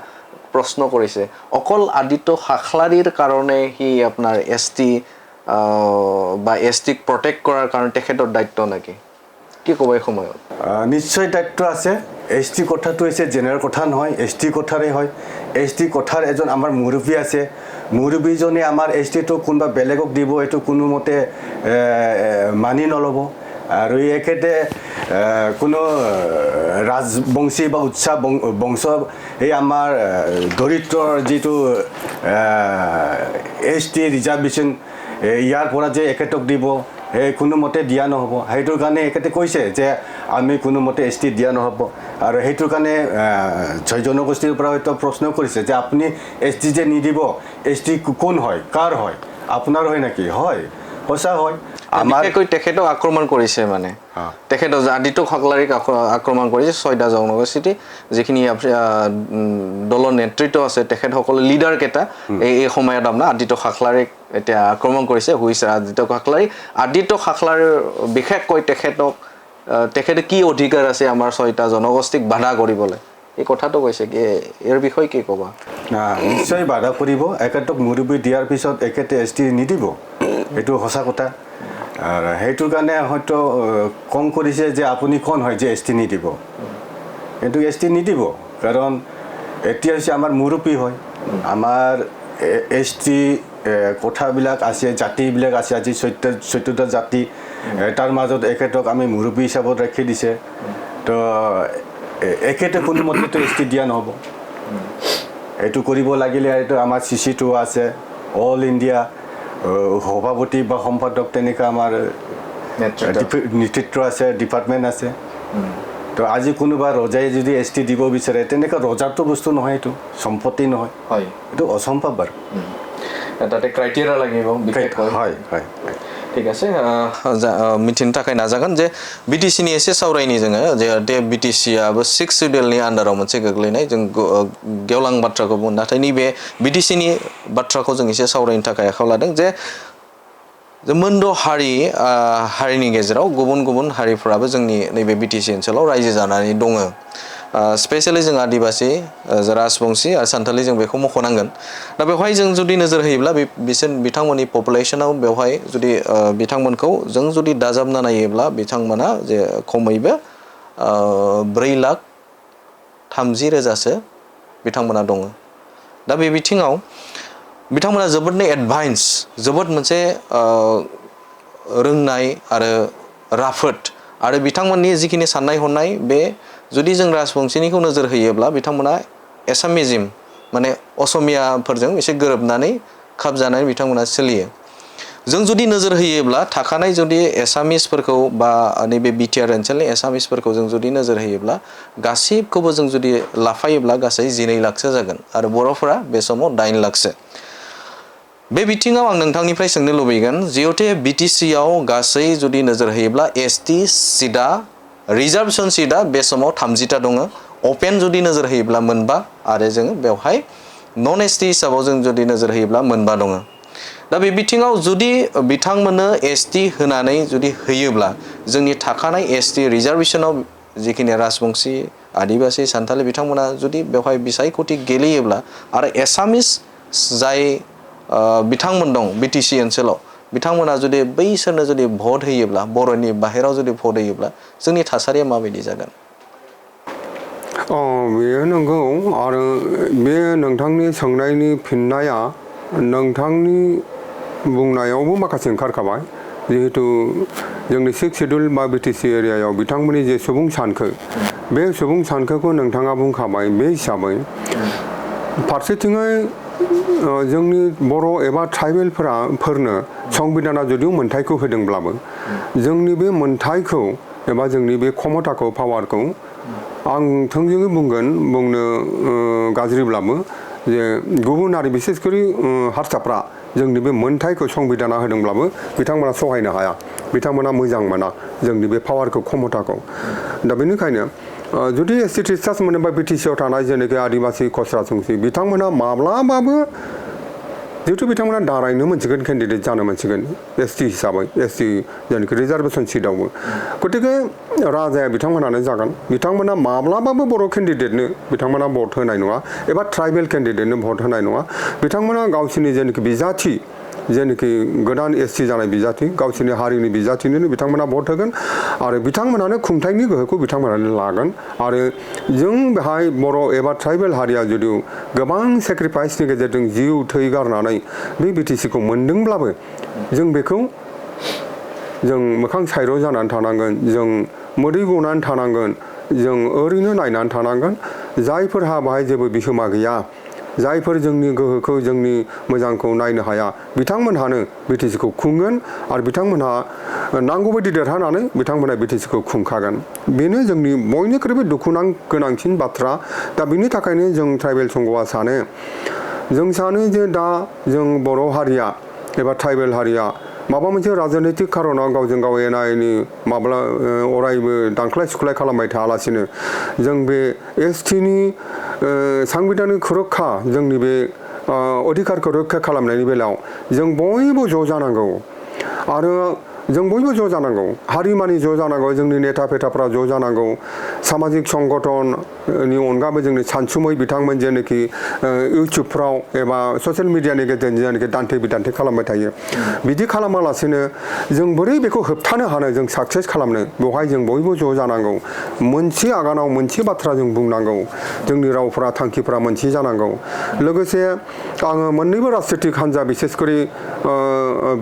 প্ৰশ্ন কৰিছে অকল আদিত্য খাখলাৰীৰ কাৰণে হি আপোনাৰ এছটি বা এছটিক প্ৰটেক্ট কৰাৰ কাৰণে তেখেতৰ দায়িত্ব নাকি কি ক'ব এই সময়ত নিশ্চয় দায়িত্ব আছে এছটি কথাটো হৈছে জেনেৰেল কথা নহয় এছটি কথাৰে হয় এছটি কথাৰ এজন আমাৰ মুৰব্বী আছে মুৰব্বীজনে আমাৰ এছটিটো কোনোবা বেলেগক দিব এইটো কোনোমতে মানি নল'ব আৰু একেতে কোনো ৰাজবংশী বা উৎসাহ বংশ এই আমাৰ দৰিদ্ৰৰ যিটো এছটি ৰিজাৰ্ভেশ্যন ইয়াৰ পৰা যে একেটক দিব এই কোনোমতে দিয়া নহ'ব সেইটোৰ কাৰণে একেতে কৈছে যে আমি কোনোমতে এছটি দিয়া নহ'ব আৰু সেইটোৰ কাৰণে জনগোষ্ঠীৰ পৰা হয়তো প্ৰশ্ন কৰিছে যে আপুনি এছটি যে নিদিব এছটি কোন হয় কাৰ হয় আপোনাৰ হয় নেকি হয় সঁচা হয় আমাৰ তেখেতক আক্ৰমণ কৰিছে মানে তেখেতক আদিত্য খাখলাৰীক আক্ৰমণ কৰিছে 6টা জনগোষ্ঠী যিখিনি দলৰ নেতৃত্ব আছে তেখেতসকলে লিডাৰ কেইটা এই সময়ত আপোনাৰ আদিত্য খাখলাৰীক এতিয়া আক্ৰমণ কৰিছে হৈছে আদিত্য খাখলাৰীৰ বিশেষকৈ তেখেতে কি অধিকাৰ আছে আমাৰ 6টা জনগোষ্ঠীক বাধা কৰিবলৈ এই কথাটো কৈছে কি ইয়াৰ বিষয়ে কি ক'বা নিশ্চয় বাধা কৰিব একেতক মুৰব্বী দিয়াৰ পিছত একেতে এছটি নিদিব এইটো সঁচা কথা আৰু সেইটোৰ কাৰণে হয়তো কম কৰিছে যে আপুনি কোন হয় যে এছ টি নিদিব কিন্তু এছ টি নিদিব কাৰণ এতিয়া হৈছে আমাৰ মুৰব্বী হয় আমাৰ এছ টি কথাবিলাক আছে জাতিবিলাক আছে আজি 14টা জাতি তাৰ মাজত একেটক আমি মুৰব্বী হিচাপত ৰাখি দিছে তো একেটা কোনো মতেতো এছ টি দিয়া নহ'ব এইটো কৰিব লাগিলে এইটো আমাৰ CC2 আছে অল ইণ্ডিয়া সভাপতি বা সম্পাদক তেনেকুৱা আমাৰ নেতৃত্ব আছে ডিপাৰ্টমেণ্ট আছে তো আজি কোনোবা ৰজাই যদি এছ টি দিব বিচাৰে তেনেকুৱা ৰজাৰটো বস্তু নহয় এইটো সম্পত্তি নহয় হয় এইটো অসম্ভৱ বাৰু তাতে ক্ৰাইটেৰিয়া লাগিব বিশেষকৈ হয় হয় ঠিক আছে मिथिनो थाखाय नाजागोन जे BTC-नि एसे सावरायनि जोङो जे BTC-आबो 6 सिडिउलनि आन्डाराव मोनसे गोग्लैनाय जों गेवलां बाथ्राखौ बुङो नाथाय नैबे BTC-नि बाथ्राखौ जों एसे सावरायनो थाखाय आखायाव लादों जे मोनद' हारिनि गेजेराव गुबुन गुबुन हारिफ्राबो जोंनि नैबे BTC ओनसोलाव रायजो जानानै दङ स्पेशली जों आदिबासी राजबंशी आरो सान्थालि जों बेखौ मख'नांगोन दा बेवहाय जों जुदि नोजोर होयोब्ला बिसोर बिथांमोननि पपुलेशनाव बेवहाय जुदि बिथांमोनखौ जों जुदि दाजाबना नायोब्ला बिथांमोना जे खमैबो 4,30,000 बिथांमोना दङ दा बे बिथिङाव बिथांमोना जोबोदनो एडभान्स जोबोद मोनसे रोंनाय आरो राफोद आरो बिथांमोननि जिखिनि साननाय हनाय बे जुदि जों राजबंशीनिखौ नोजोर होयोब्ला बिथांमोना एसामिजिम माने असमियाफोरजों एसे गोरोबनानै खाबजानानै बिथांमोना सोलियो जों जुदि नोजोर होयोब्ला थाखानाय जुदि एसामिसफोरखौ बा नैबे बिटिआर ओनसोलनि एसामिसफोरखौ जों जुदि नोजोर होयोब्ला गासिबखौबो जों जुदि लाफायोब्ला गासै 12 लाखसो जागोन आरो बर'फोरा बे समाव 8 लाखसो बे बिथिङाव आं नोंथांनिफ्राय सोंनो लुबैगोन जिहेतु BTC-आव गासै जुदि नोजोर होयोब्ला ST सिदा रिजार्भेसन सिदा बे समाव 30टा दङ अपेन जुदि नोजोर होयोब्ला 9 आरो जों बेवहाय नन ST हिसाबाव जों जुदि नोजोर होयोब्ला 9 दङ दा बे बिथिङाव जुदि बिथांमोननो ST होनानै जुदि होयोब्ला जोंनि थाखानाय ST रिजार्भेसनाव जिखिनि राजबंशी आदिबासी सान्थालि बिथांमोना जुदि बेवहाय बिसायख'थि गेलेयोब्ला आरो एसामिस जाय बिथांमोन दं BTC ओनसोलाव बिथांमोना जुदि बैसोरनो जुदि भट होयोब्ला बर'नि बाहेराव जुदि भट होयोब्ला जोंनि थासारिया माबायदि जागोन बेयो नंगौ आरो बे नोंथांनि सोंनायनि फिननाया नोंथांनि बुंनायावबो माखासे ओंखारखाबाय जिहेतु जोंनि 6 सिडिउल बा BTC एरियायाव बिथांमोननि जे सुबुं सानखो बे सुबुं सानखोखौ नोंथाङा बुंखाबाय बे हिसाबै फारसेथिङै जोंनि बर' एबा ट्राइबेलफोरनो संबिधाना जुदिও मोनथायखौ होदोंब्लाबो जोंनि बे मोनथायखौ एबा जोंनि बे क्षमताखौ पावारखौ आं थोंजोङै बुंनो गाज्रिब्लाबो जे गुबुन हारि बिसेसकरि हारसाफ्रा जोंनि बे मोनथायखौ संबिधाना होदोंब्लाबो बिथांमोना सहायनो हाया बिथांमोना मोजां मोना जोंनि बे पावारखौ क्षमताखौ दा बेनिखायनो जुदि ST स्टेटास मोनोबा BTC-आव थानाय जेनेखि आदिबासी कस-राजबंशी बिथांमोना माब्लाबाबो जिहेतु बिथांमोना दारायनो मोनसिगोन केन्डिडेट जानो मोनसिगोन ST हिसाबै ST जेनेखि रिजार्भेसन सिटआवबो गतिके राजाया बिथांमोनानो जागोन बिथांमोना माब्लाबाबो बर' केन्डिडेटनो बिथांमोना भट होनाय नङा एबा ट्राइबेल केन्डिडेटनो भट होनाय नङा बिथांमोना गावसोरनि जेनेखि बिजाथि जेनेखि गोदान ST जानाय बिजाथि गावसोरनि हारिनि बिजाथिनो बिथांमोना भट होगोन आरो बिथांमोनानो खुंथायनि गोहोखौ बिथांमोनानो लागोन आरो जों बेहाय बर' एबा ट्राइबेल हारिया जुदि गोबां सेक्रिफाइसनि गेजेरजों जिउ थै गारनानै बे BTC-खौ मोनदोंब्लाबो जों बेखौ जों मोखां सायर' जानानै थानांगोन जों मोदै गनानै थानांगोन जों ओरैनो नायनानै थानांगोन जायफोरहा बाहाय जेबो बिहोमा गैया जायफोर जोंनि गोहोखौ जोंनि मोजांखौ नायनो हाया बिथांमोनहानो BTC-खौ खुंगोन आरो बिथांमोनहा नांगौ बायदि देरहानानै बिथांमोना BTC-खौ खुंखागोन बेनो जोंनि बयनिख्रुइबो गोनांसिन बाथ्रा दा बिनि थाखायनो जों ट्राइबेल संघआ सानो जे दा जों बर' हारिया एबा ट्राइबेल हारिया माबा मोनसे राजनैतिक खारनाव गावजों गाव एना एनि अरायबो दांख्लाय सुख्लाय खालामबाय थायालासिनो जों बे ST-नि सांबिधानिक रक्षा जोंनि बे अधिकारखौ रक्षा खालामनायनि बेलायाव जों बयबो ज' जानांगौ आरो जों बयबो ज' जानांगौ हारिमानि ज' जानांगौ जोंनि नेता फेटाफ्रा ज' जानांगौ सामाजिक संगठननि अनगाबो जोंनि सानसुमै बिथांमोन जेनाखि इउटुबफ्राव एबा ससियेल मिडियानि गेजेरजों जेनाखि दान्थे बिदान्थे खालामबाय थायो बिदि खालामालासेनो जों बोरै बेखौ होबथानो हानो जों साक्सेस खालामनो बेवहाय जों बयबो ज' जानांगौ मोनसे आगानाव मोनसे बाथ्रा जों बुंनांगौ जोंनि रावफ्रा थांखिफ्रा मोनसे जानांगौ लोगोसे आङो मोननैबो राजनीतिक हान्जा बिसेसकरि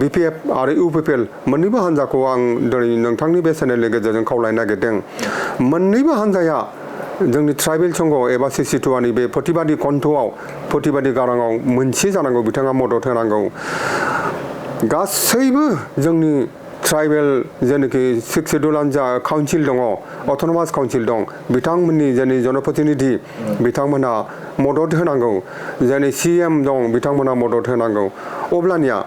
बिपिएफ आरो इउपिपिएल मोननैबो हान्जाखौ आं दिनै नोंथांनि बे चेनेलनि गेजेरजों खावलायनो नागिरदों मोननैबो हान्जाया जोंनि ट्राइबेल संघ एबा सिसिटुवानि बे प्रतिबादि कन्ठआव प्रतिबादि गाराङाव मोनसे जानांगौ बिथाङा मदद होनांगौ गासैबो जोंनि ट्राइबेल जेनाखि सिक्स शेड्युल हान्जा काउन्सिल दङ अट'नमास काउन्सिल दं बिथांमोननि जोंनि जनप्रतिनिधि बिथांमोनहा मदद होनांगौ जोंनि CM दं बिथांमोनहा मदद होनांगौ अब्लानिया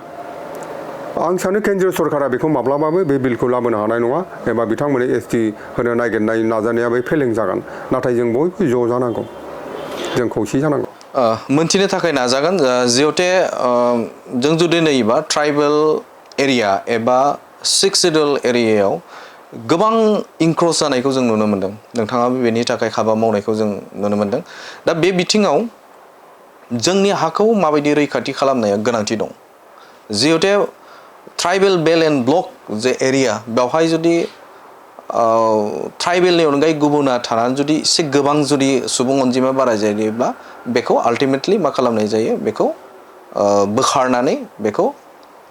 आं सानो केन्द्रीय सरकारा बेखौ माब्लाबाबो बे बिलखौ लाबोनो हानाय नङा एबा बिथांमोननो ST होनो नागिरनाय नाजानाया बे फेलें जागोन नाथाय जों बयबो ज' जानांगौ जों खौसे जानांगौ मोनथिनो थाखाय नाजागोन जिहेते जों जुदि नायोबा ट्राइबेल एरिया एबा सिक्स शेड्युल एरियायाव गोबां इनक्रोच जानायखौ जों नुनो मोनदों नोंथाङाबो बेनि थाखाय हाबा मावनायखौ जों नुनो मोनदों दा बे बिथिङाव जोंनि हाखौ माबायदि रैखाथि खालामनाया गोनांथि दं जिहेते ट्राइबेल बेल एन्ड ब्लक जे एरिया बेवहाय जुदि ट्राइबेलनि अनगायै गुबुना थानानै जुदि एसे गोबां जुदि सुबुं अनजिमा बाराय जायोब्ला बेखौ आल्टिमेटलि मा खालामनाय जायो बेखौ बोखारनानै बेखौ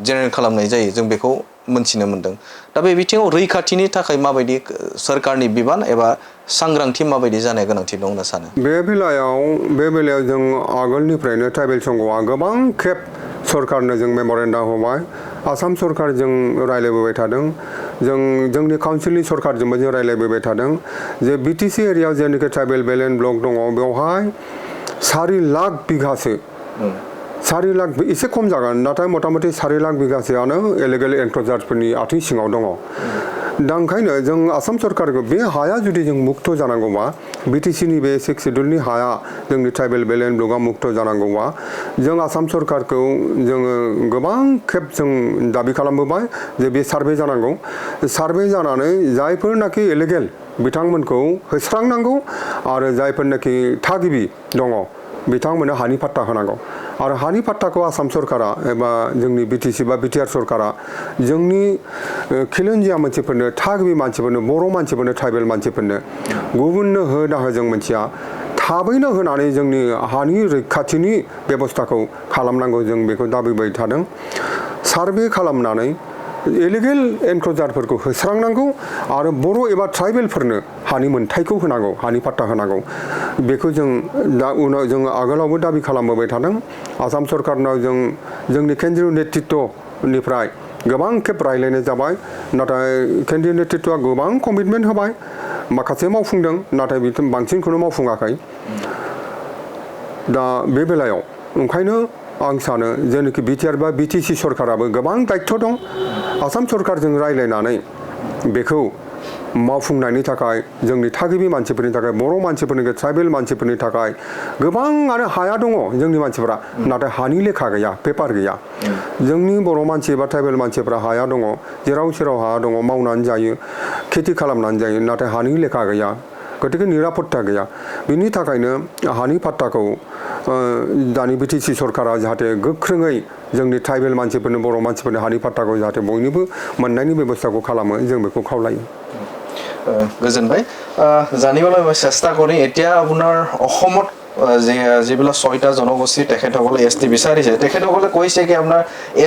जेनेरेट खालामनाय जायो जों बेखौ मोनथिनो मोनदों दा बे बिथिङाव रैखाथिनि थाखाय माबायदि सरकारनि बिबान एबा सांग्रांथि माबायदि जानाया गोनांथि दं होनना सानो बे बेलायाव जों आगोलनिफ्रायनो ट्राइबेल संघआ गोबां खेब सरकारनो जों मेम'रेन्डाम होबाय आसाम सरकारजों रायलायबोबाय थादों जोंनि काउन्सिलनि सरकारजोंबो जों रायलायबोबाय थादों जे BTC एरियायाव जेनाखि ट्राइबेल बेल एन्ड ब्लक दङ बेवहाय 4 लाख बिघासो 4 लाख एसे खम जागोन नाथाय मथा-मथि 4 लाख बिघासोआनो इलिगेल एनक्रोचार्सफोरनि आथिं सिङाव दङ दा ओंखायनो जों आसाम सरकारखौ बे हाया जुदि जों मुक्त जानांगौबा BTCनि बे सिक्स शेड्युलनि हाया जोंनि ट्राइबेल बेल एन्ड ब्लकआ मुक्त जानांगौबा जों आसाम सरकारखौ जोङो गोबां खेब जों दाबि खालामबोबाय जे बे सार्भे जानांगौ सार्भे जानानै जायफोरनाखि इलिगेल बिथांमोनखौ होस्रांनांगौ आरो जायफोरनाखि थागिबि दङ बिथांमोननो हानि पाट्टा होनांगौ आरो हानि पाट्टाखौ आसाम सरकारा एबा जोंनि BTC बा BTR सरकारा जोंनि खिलन्जिया मानसिफोरनो थागिबि मानसिफोरनो बर' मानसिफोरनो ट्राइबेल मानसिफोरनो गुबुननो हो दाहो जों मोनथिया थाबैनो होनानै जोंनि हानि रैखाथिनि बेबस्थाखौ खालामनांगौ जों बेखौ दाबिबाय थादों सार्भे खालामनानै इलिगेल एनक्रोचारफोरखौ होस्रांनांगौ आरो बर' एबा ट्राइबेलफोरनो हानि मोनथायखौ होनांगौ हानि पाट्टा होनांगौ बेखौ जों दा उनाव जों आगोलावबो दाबि खालामबोबाय थादों आसाम सरकारनाव जोंनि केन्द्रीय नेतृत्वनिफ्राय गोबां खेब रायलायनाय जाबाय नाथाय केन्द्रीय नेतृत्वआ गोबां कमिटमेन्ट होबाय माखासे मावफुंदों नाथाय बांसिनखौनो मावफुङाखै दा बे बेलायाव ओंखायनो आं सानो जेनाखि BTR बा BTC सरकाराबो गोबां दायित्व दं आसाम सरकारजों रायलायनानै बेखौ मावफुंनायनि थाखाय जोंनि थागिबि मानसिफोरनि थाखाय बर' मानसिफोरनि ट्राइबेल मानसिफोरनि थाखाय गोबाङानो हाया दङ जोंनि मानसिफोरा नाथाय हानि लेखा गैया पेपार गैया जोंनि बर' मानसि एबा ट्राइबेल मानसिफोरा हाया दङ जेराव सेराव हाया दङ मावनानै जायो खेथि खालामनानै जायो नाथाय हानि लेखा गैया गतिके निरापत्ता गैया बिनि थाखायनो हानि पाट्टाखौ दानि BTC सरकारा जाहाथे गोख्रोङै जोंनि ट्राइबेल मानसिफोरनो बर' मानसिफोरनो हानि पाट्टाखौ जाहाथे बयनिबो मोननायनि बेबस्थाखौ खालामो जों बेखौ खावलायो गोजोनबाय জানিবলৈ মই চেষ্টা কৰি এতিয়া আপোনাৰ অসমত যিবিলাক 6টা জনগোষ্ঠী তেখেতসকলে ST বিচাৰিছে তেখেতসকলে কৈছে কি আপোনাৰ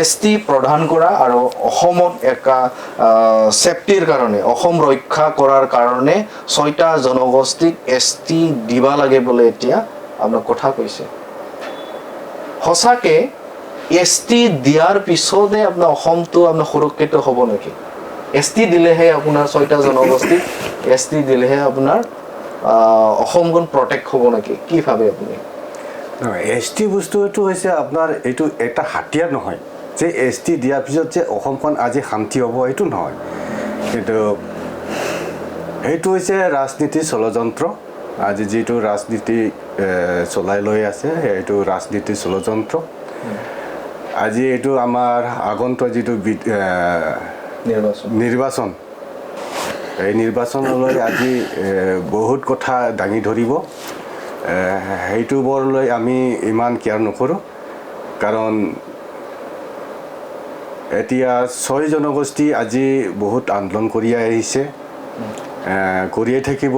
ST প্ৰদান কৰা আৰু অসমত একা সেফটিৰ কাৰণে অসম ৰক্ষা কৰাৰ কাৰণে 6টা জনগোষ্ঠীক ST দিবা লাগে বলে এতিয়া আপোনাৰ কথা কৈছে হসাকে ST দিয়াৰ পিছতে আপোনাৰ অসমটো আপোনাৰ সুৰক্ষিত হ'ব নেকি ST দিলেহে আপোনাৰ 6টা জনগোষ্ঠীক ST দিলেহে আপোনাৰ অসমখন প্ৰটেক্ট হ'ব নেকি কি ভাবে আপুনি ST বস্তুটো হৈছে আপোনাৰ এইটো এটা হাতিয়াৰ নহয় যে ST দিয়াৰ পিছত যে অসমখন আজি শান্তি হ'ব এইটো নহয় কিন্তু এইটো হৈছে ৰাজনীতি ষড়যন্ত্ৰ আজি যেটো ৰাজনীতি চলাই লৈ আছে এইটো ৰাজনীতি ষড়যন্ত্ৰ আজি এইটো আমাৰ আগন্তুক যেটো নিৰ্বাচন এই নিৰ্বাচনলৈ আজি বহুত কথা দাঙি ধৰিব সেইটো বৰলৈ আমি ইমান কেয়াৰ নকৰোঁ কাৰণ এতিয়া 6 জনগোষ্ঠী আজি বহুত আন্দোলন কৰি আহিছে কৰিয়ে থাকিব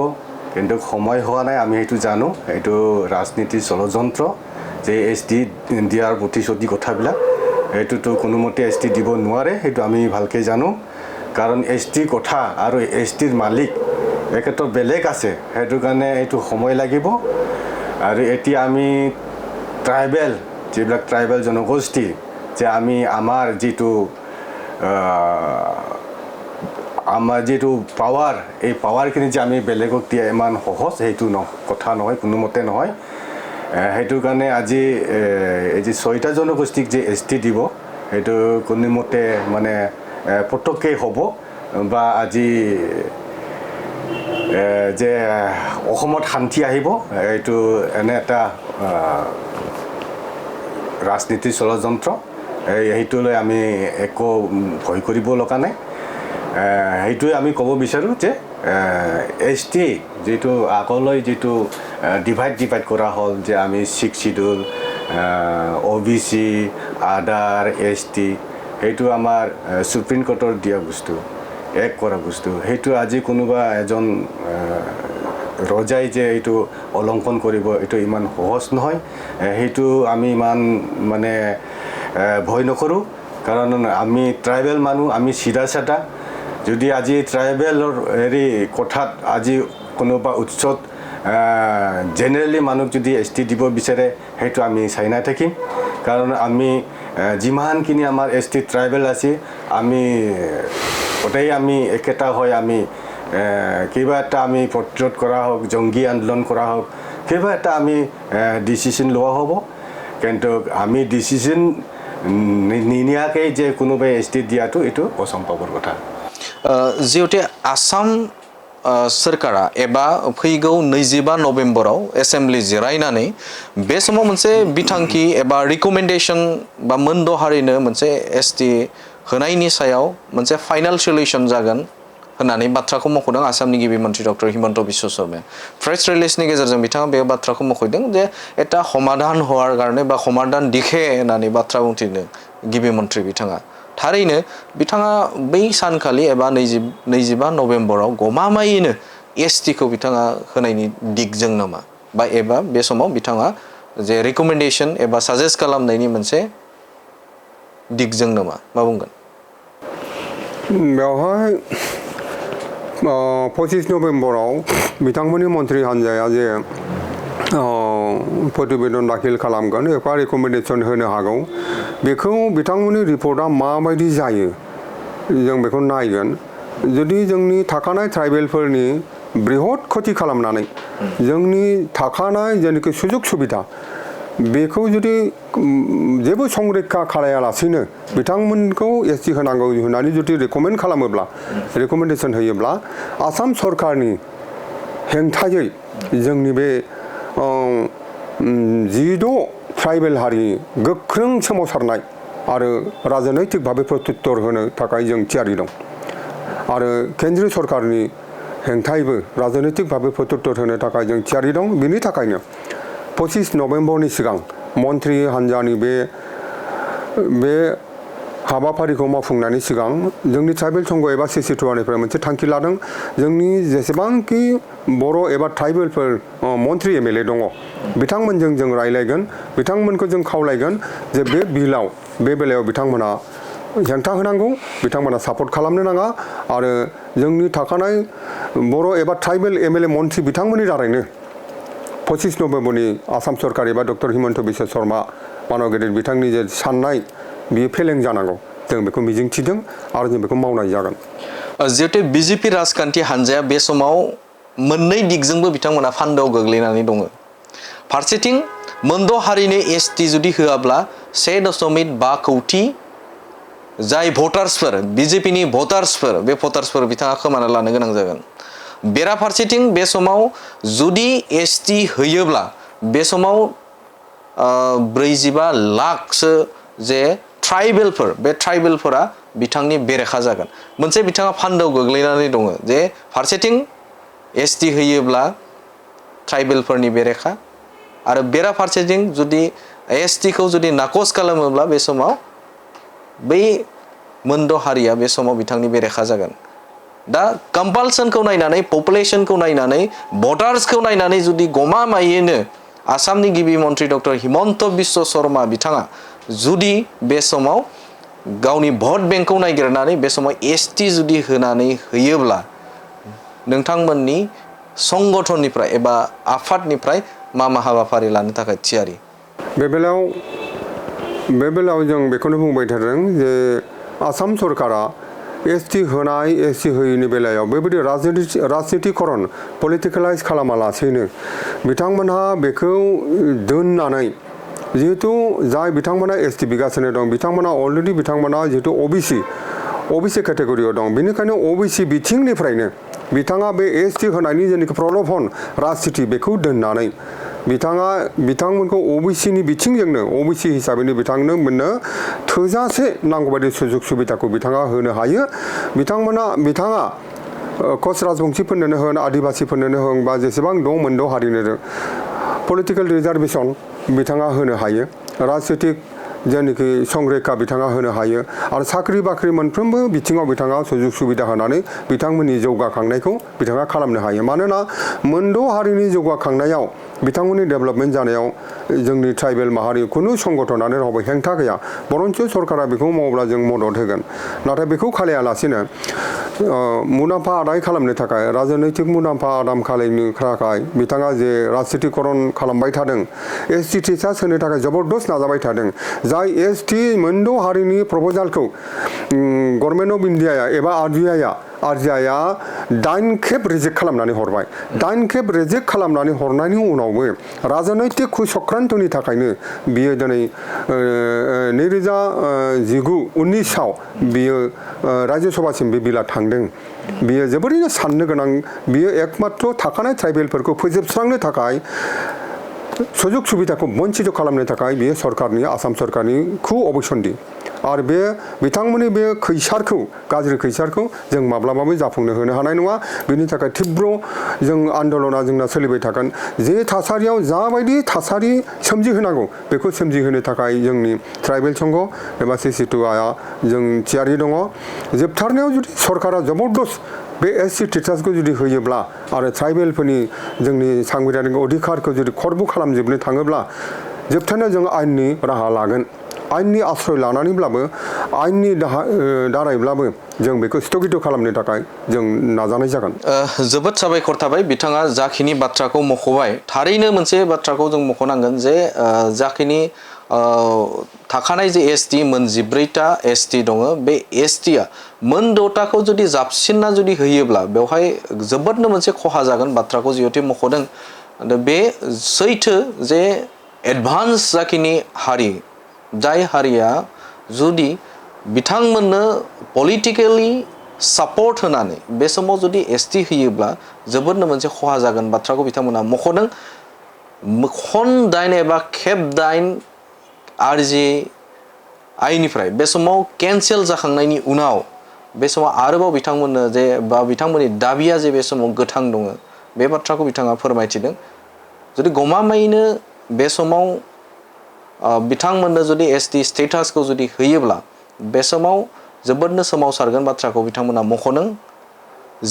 কিন্তু সময় হোৱা নাই আমি সেইটো জানো এইটো ৰাজনীতিৰ ষড়যন্ত্ৰ যে এছটি দিয়াৰ প্ৰতিশ্ৰুতি কথাবিলাক এইটোতো কোনোমতে এছটি দিব নোৱাৰে সেইটো আমি ভালকৈ জানো কাৰণ এছটি কথা আৰু এছটিৰ মালিক একেতো বেলেগ আছে সেইটো কাৰণে এইটো সময় লাগিব আৰু এতিয়া আমি ট্ৰাইবেল যিবিলাক ট্ৰাইবেল জনগোষ্ঠী যে আমি আমাৰ যিটো পাৱাৰ এই পাৱাৰখিনি যে আমি বেলেগক দিয়া ইমান সহজ সেইটো কথা নহয় কোনোমতে নহয় সেইটো কাৰণে আজি এই যে 6টা জনগোষ্ঠীক যে এছটি দিব সেইটো কোনোমতে মানে পটককৈ হ'ব বা আজি যে অসমত শান্তি আহিব এইটো এনে এটা ৰাজনীতিৰ ষড়যন্ত্ৰ সেইটোলৈ আমি একো ভয় কৰিব লগা নাই সেইটোৱে আমি ক'ব বিচাৰোঁ যে এছটি যিটো আগলৈ যিটো ডিভাইড কৰা হ'ল যে আমি 6 শিডিউল OBC আদাৰ এছটি সেইটো আমাৰ সুপ্ৰিম কোৰ্টৰ দিয়া বস্তু এক কৰা বস্তু সেইটো আজি কোনোবা এজন ৰজাই যে এইটো অলংকন কৰিব এইটো ইমান সহজ নহয় সেইটো আমি ইমান মানে ভয় নকৰোঁ কাৰণ আমি ট্ৰাইবেল মানুহ আমি চিধা চাধা যদি আজি ট্ৰাইবেলৰ হেৰি কথাত আজি কোনোবা উৎসৱ জেনেৰেলি মানুহ যদি এছটি দিব বিচাৰে সেইটো আমি চাই নাথাকিম কাৰণ আমি যিমানখিনি আমাৰ এছটি ট্ৰাইবেল আছে আমি গোটেই আমি একেটা হয় আমি কিবা এটা আমি প্ৰতিৰোধ কৰা হোক জংগী আন্দোলন কৰা হোক কিবা এটা আমি ডিচিশ্যন লোৱা হ'ব কিন্তু আমি ডিচিশ্যন নিনিয়াকৈ যে কোনোবাই এছটি দিয়াটো এইটো অসম্ভৱৰ কথা जिहेतु आसाम सोरखारा एबा फैगौ 25 नभेम्बराव एसेम्ब्लि जिरायनानै बे समाव मोनसे बिथांखि एबा रिकमेन्डेसन बा मोनद' हारिनो मोनसे एसटि होनायनि सायाव मोनसे फाइनाल सल्युशन जागोन होननानै बाथ्राखौ मख'दों आसामनि गिबि मन्थ्रि डक्टर हिमन्त बिश्व शर्माया प्रेस रिलिजनि गेजेरजों बिथाङा बे बाथ्राखौ मख'दों जे এটা সমাধান होৱাৰ কাৰণে বা সমাধান दिखे होननानै बाथ्रा बुंथिदों गिबि मन्थ्रि बिथाङा थारैनो बिथाङा बै सानखालि एबा 25 नभेम्बराव गमामायैनो एसटिखौ बिथाङा होनायनि दिगजों नामा बा एबा बे समाव बिथाङा जे रिकमेन्डेसन एबा साजेस्ट खालामनायनि मोनसे दिगजों नामा मा बुंगोन बेवहाय 25 नभेम्बराव बिथांमोननि मन्थ्रि हान्जाया जे प्रतिवेदन दाखिल खालामगोन एबा रिकमेन्डेसन होनो हागौ बेखौ बिथांमोननि रिपर्टआ माबायदि जायो जों बेखौ नायगोन जुदि जोंनि थाखानाय ट्राइबेलफोरनि बृहत खति खालामनानै जोंनि थाखानाय जेनेखि सुजुग सुबिदा बेखौ जुदि जेबो संरैखा खालायालासिनो बिथांमोनखौ एसटि होनांगौ होननानै जुदि रेकमेन्ड खालामोब्ला रेकमेन्डेसन होयोब्ला आसाम सरकारनि हेंथायै जोंनि बे 16 ट्राइबेल हारि गोख्रों सोमावसारनाय आरो राजनैतिक भाबै प्रत्युत्तर होनो थाखाय जों थियारि दं आरो केन्द्रीय सरकारनि हेंथायैबो राजनैतिक भाबै प्रत्युत्तर होनो थाखाय जों थियारि दं बिनि थाखायनो 25 नभेम्बरनि सिगां मन्थ्रि हान्जानि बे हाबाफारिखौ मावफुंनायनि सिगां जोंनि ट्राइबेल संघ एबा सिसिटुवानिफ्राय मोनसे थांखि लादों जोंनि जेसेबांखि बर' एबा ट्राइबेलफोर मन्थ्रि एमएलए दङ बिथांमोनजों जों रायलायगोन बिथांमोनखौ जों खावलायगोन जे बे बिलाव बे बेलायाव बिथांमोना हेंथा होनांगौ बिथांमोना सापर्ट खालामनो नाङा आरो जोंनि थाखानाय बर' एबा ट्राइबेल एमएलए मन्थ्रि बिथांमोननि दारैनो 25 नभेम्बरनि आसाम सरकार एबा डक्टर हिमन्त बिश्व शर्मा मानव गेदेर बिथांनि जे साननाय बियो फेलें जानांगौ जों बेखौ मिजिंथिदों आरो जों बेखौ मावनाय जागोन जिहेतु बिजेपि राजखान्थि हान्जाया बे समाव मोननै दिगजोंबो बिथांमोना फान्दोआव गोग्लैनानै दङ फारसेथिं मोनद' हारिनो एसटि जुदि होआब्ला 1.5 कौटि जाय भटार्सफोर बिजेपिनि भटार्सफोर बे भटार्सफोर बिथाङा खोमाना लानो गोनां जागोन बेराफारसेथिं बे समाव जुदि एसटि होयोब्ला बे समाव 45 लाखसो जे ट्राइबेलफोर बे ट्राइबेलफोरा बिथांनि बेरेखा जागोन मोनसे बिथाङा फान्दोआव गोग्लैनानै दङ जे फारसेथिं एसटि होयोब्ला ट्राइबेलफोरनि बेरेखा आरो बेराफारसेथिं जुदि एसटिखौ जुदि नाकच खालामोब्ला बे समाव बै मोनद' हारिया बे समाव बिथांनि बेरेखा जागोन दा कम्पालसनखौ नायनानै पपुलेसनखौ नायनानै भटार्सखौ नायनानै जुदि गमामायैनो आसामनि गिबि मन्त्रि डक्टर हिमन्त बिश्व शर्मा बिथाङा जुदि बे समाव गावनि भट बेंकखौ नायगिरनानै बे समाव एसटि जुदि होनानै होयोब्ला नोंथांमोननि संगठननिफ्राय एबा आफादनिफ्राय मा हाबाफारि लानो थाखाय थियारि बे बेलायाव जों बेखौनो बुंबाय थादों जे आसाम सरकारा एसटि होनाय एसटि होयैनि बेलायाव बेबायदि राजनितिकरन पलिटिकेलाइज खालामालासेनो बिथांमोनहा बेखौ दोननानै जिहेतु जाय बिथांमोना एसटि बिगासिनो दं बिथांमोना अलरेडि बिथांमोना जिहेतु ओबिसि केटेगरियाव दं बेनिखायनो ओबिसि बिथिंनिफ्रायनो बिथाङा बे एसटि होनायनि जेनाखि प्रलोभन राजनिति बेखौ दोननानै बिथांमोनखौ ओबिसिनि बिथिंजोंनो ओबिसि हिसाबैनो बिथांनो थोजासे नांगौबादि सुजुग सुबिदाखौ बिथाङा होनो हायो बिथाङा कच राजबंसिफोरनोनो होन आदिबासिफोरनोनो होन बा जेसेबां दं मोनद' हारिनो पलिटिकेल रिजार्भेसन बिथाङा होनो हायो राजनितिक जेनाखि संरैखा बिथाङा होनो हायो आरो साख्रि बाख्रि मोनफ्रोमबो बिथिङाव बिथाङा सुजुग सुबिदा होनानै बिथांमोननि जौगाखांनायखौ बिथाङा खालामनो हायो मानोना मोनद' हारिनि जौगाखांनायाव बिथांमोननि डेभेलपमेन्ट जानायाव जोंनि ट्राइबेल माहारि खुनु संगठनानो रावबो हेंथा गैया बरन्स सरकारा बेखौ मावब्ला जों मदद होगोन नाथाय बेखौ खालायालासिनो मुलाम्फा आदाय खालामनो थाखाय राजनैतिक मुलाम्फा आदाय खालामनो थाखाय बिथाङा जे राजनितिकरन खालामबाय थादों एसटि टिचार्स होनो थाखाय जबरदस्त नाजाबाय थादों जाय एसटि मोनद' हारिनि प्रप'जालखौ गभर्नमेन्ट अफ इन्डियाया एबा आरजिआइआ 9 खेब रिजेक्ट खालामनानै हरबाय 9 खेब रिजेक्ट खालामनानै हरनायनि उनावबो राजनैतिक कुचक्रान्तनि थाखायनो बियो दिनै 2019 बियो रायजो सभासिम बे बिला थांदों बियो जोबोरैनो साननो गोनां बियो एकमात्र थाखानाय ट्राइबेलफोरखौ फोजोबस्रांनो थाखाय सुजुग सुबिदाखौ बन्चित खालामनो थाखाय बेयो सरकारनि आसाम सरकारनि अबसन्दि आरो बे बिथांमोननि बे गाज्रि खैसारखौ जों माब्लाबाबो जाफुंनो होनो हानाय नङा बेनि थाखाय तीव्र जों आन्दलना जोंना सोलिबाय थागोन जे थासारियाव जाबायदि थासारि सोमजिहोनांगौ बेखौ सोमजिहोनो थाखाय जोंनि ट्राइबेल संघ एबा सिसिटुआ जों थियारि दङ जोबथारनायाव जुदि सरकारा जबरदस्त बे एससि टिचार्सखौ जुदि होयोब्ला आरो ट्राइबेलफोरनि जोंनि सांबिधानिक अधिकारखौ जुदि खरबु खालामजोबनो थाङोब्ला जोबथारनायाव जों आयेननि राहा लागोन आयेननि आश्रय लानानैब्लाबो आयेननि दारायब्लाबो जों बेखौ स्थगित खालामनो थाखाय जों नाजानाय जागोन जोबोद साबायखर थाबाय बिथाङा जाखिनि बाथ्राखौ मख'बाय थारैनो मोनसे बाथ्राखौ जों मख'नांगोन जे जाखिनि थाखानाय जे एसटि मोन 14टा एसटि दङ बे एसटिआ मोन 6टाखौ जुदि जाबसिनना जुदि होयोब्ला बेवहाय जोबोदनो मोनसे खहा जागोन बाथ्राखौ जिहेतु मख'दों बे सैथो जे एडभान्स जाखिनि हारि जाय हारिया जुदि बिथांमोननो पलिटिकेलि सापर्ट होनानै बे समाव जुदि एसटि होयोब्ला जोबोदनो मोनसे खहा जागोन बाथ्राखौ बिथांमोना मख'दों खन 9 एबा खेब 9 आरजिआइनिफ्राय बे समाव केन्सेल जाखांनायनि उनाव बे समाव आरोबाव बिथांमोननो जे बा बिथांमोननि दाबिया जे बे समाव गोथां दङ बे बाथ्राखौ बिथाङा फोरमायथिदों जुदि गमामायैनो बे समाव बिथांमोननो जुदि एसटि स्टेटासखौ जुदि होयोब्ला बे समाव जोबोदनो सोमावसारगोन बाथ्राखौ बिथांमोना मख'दों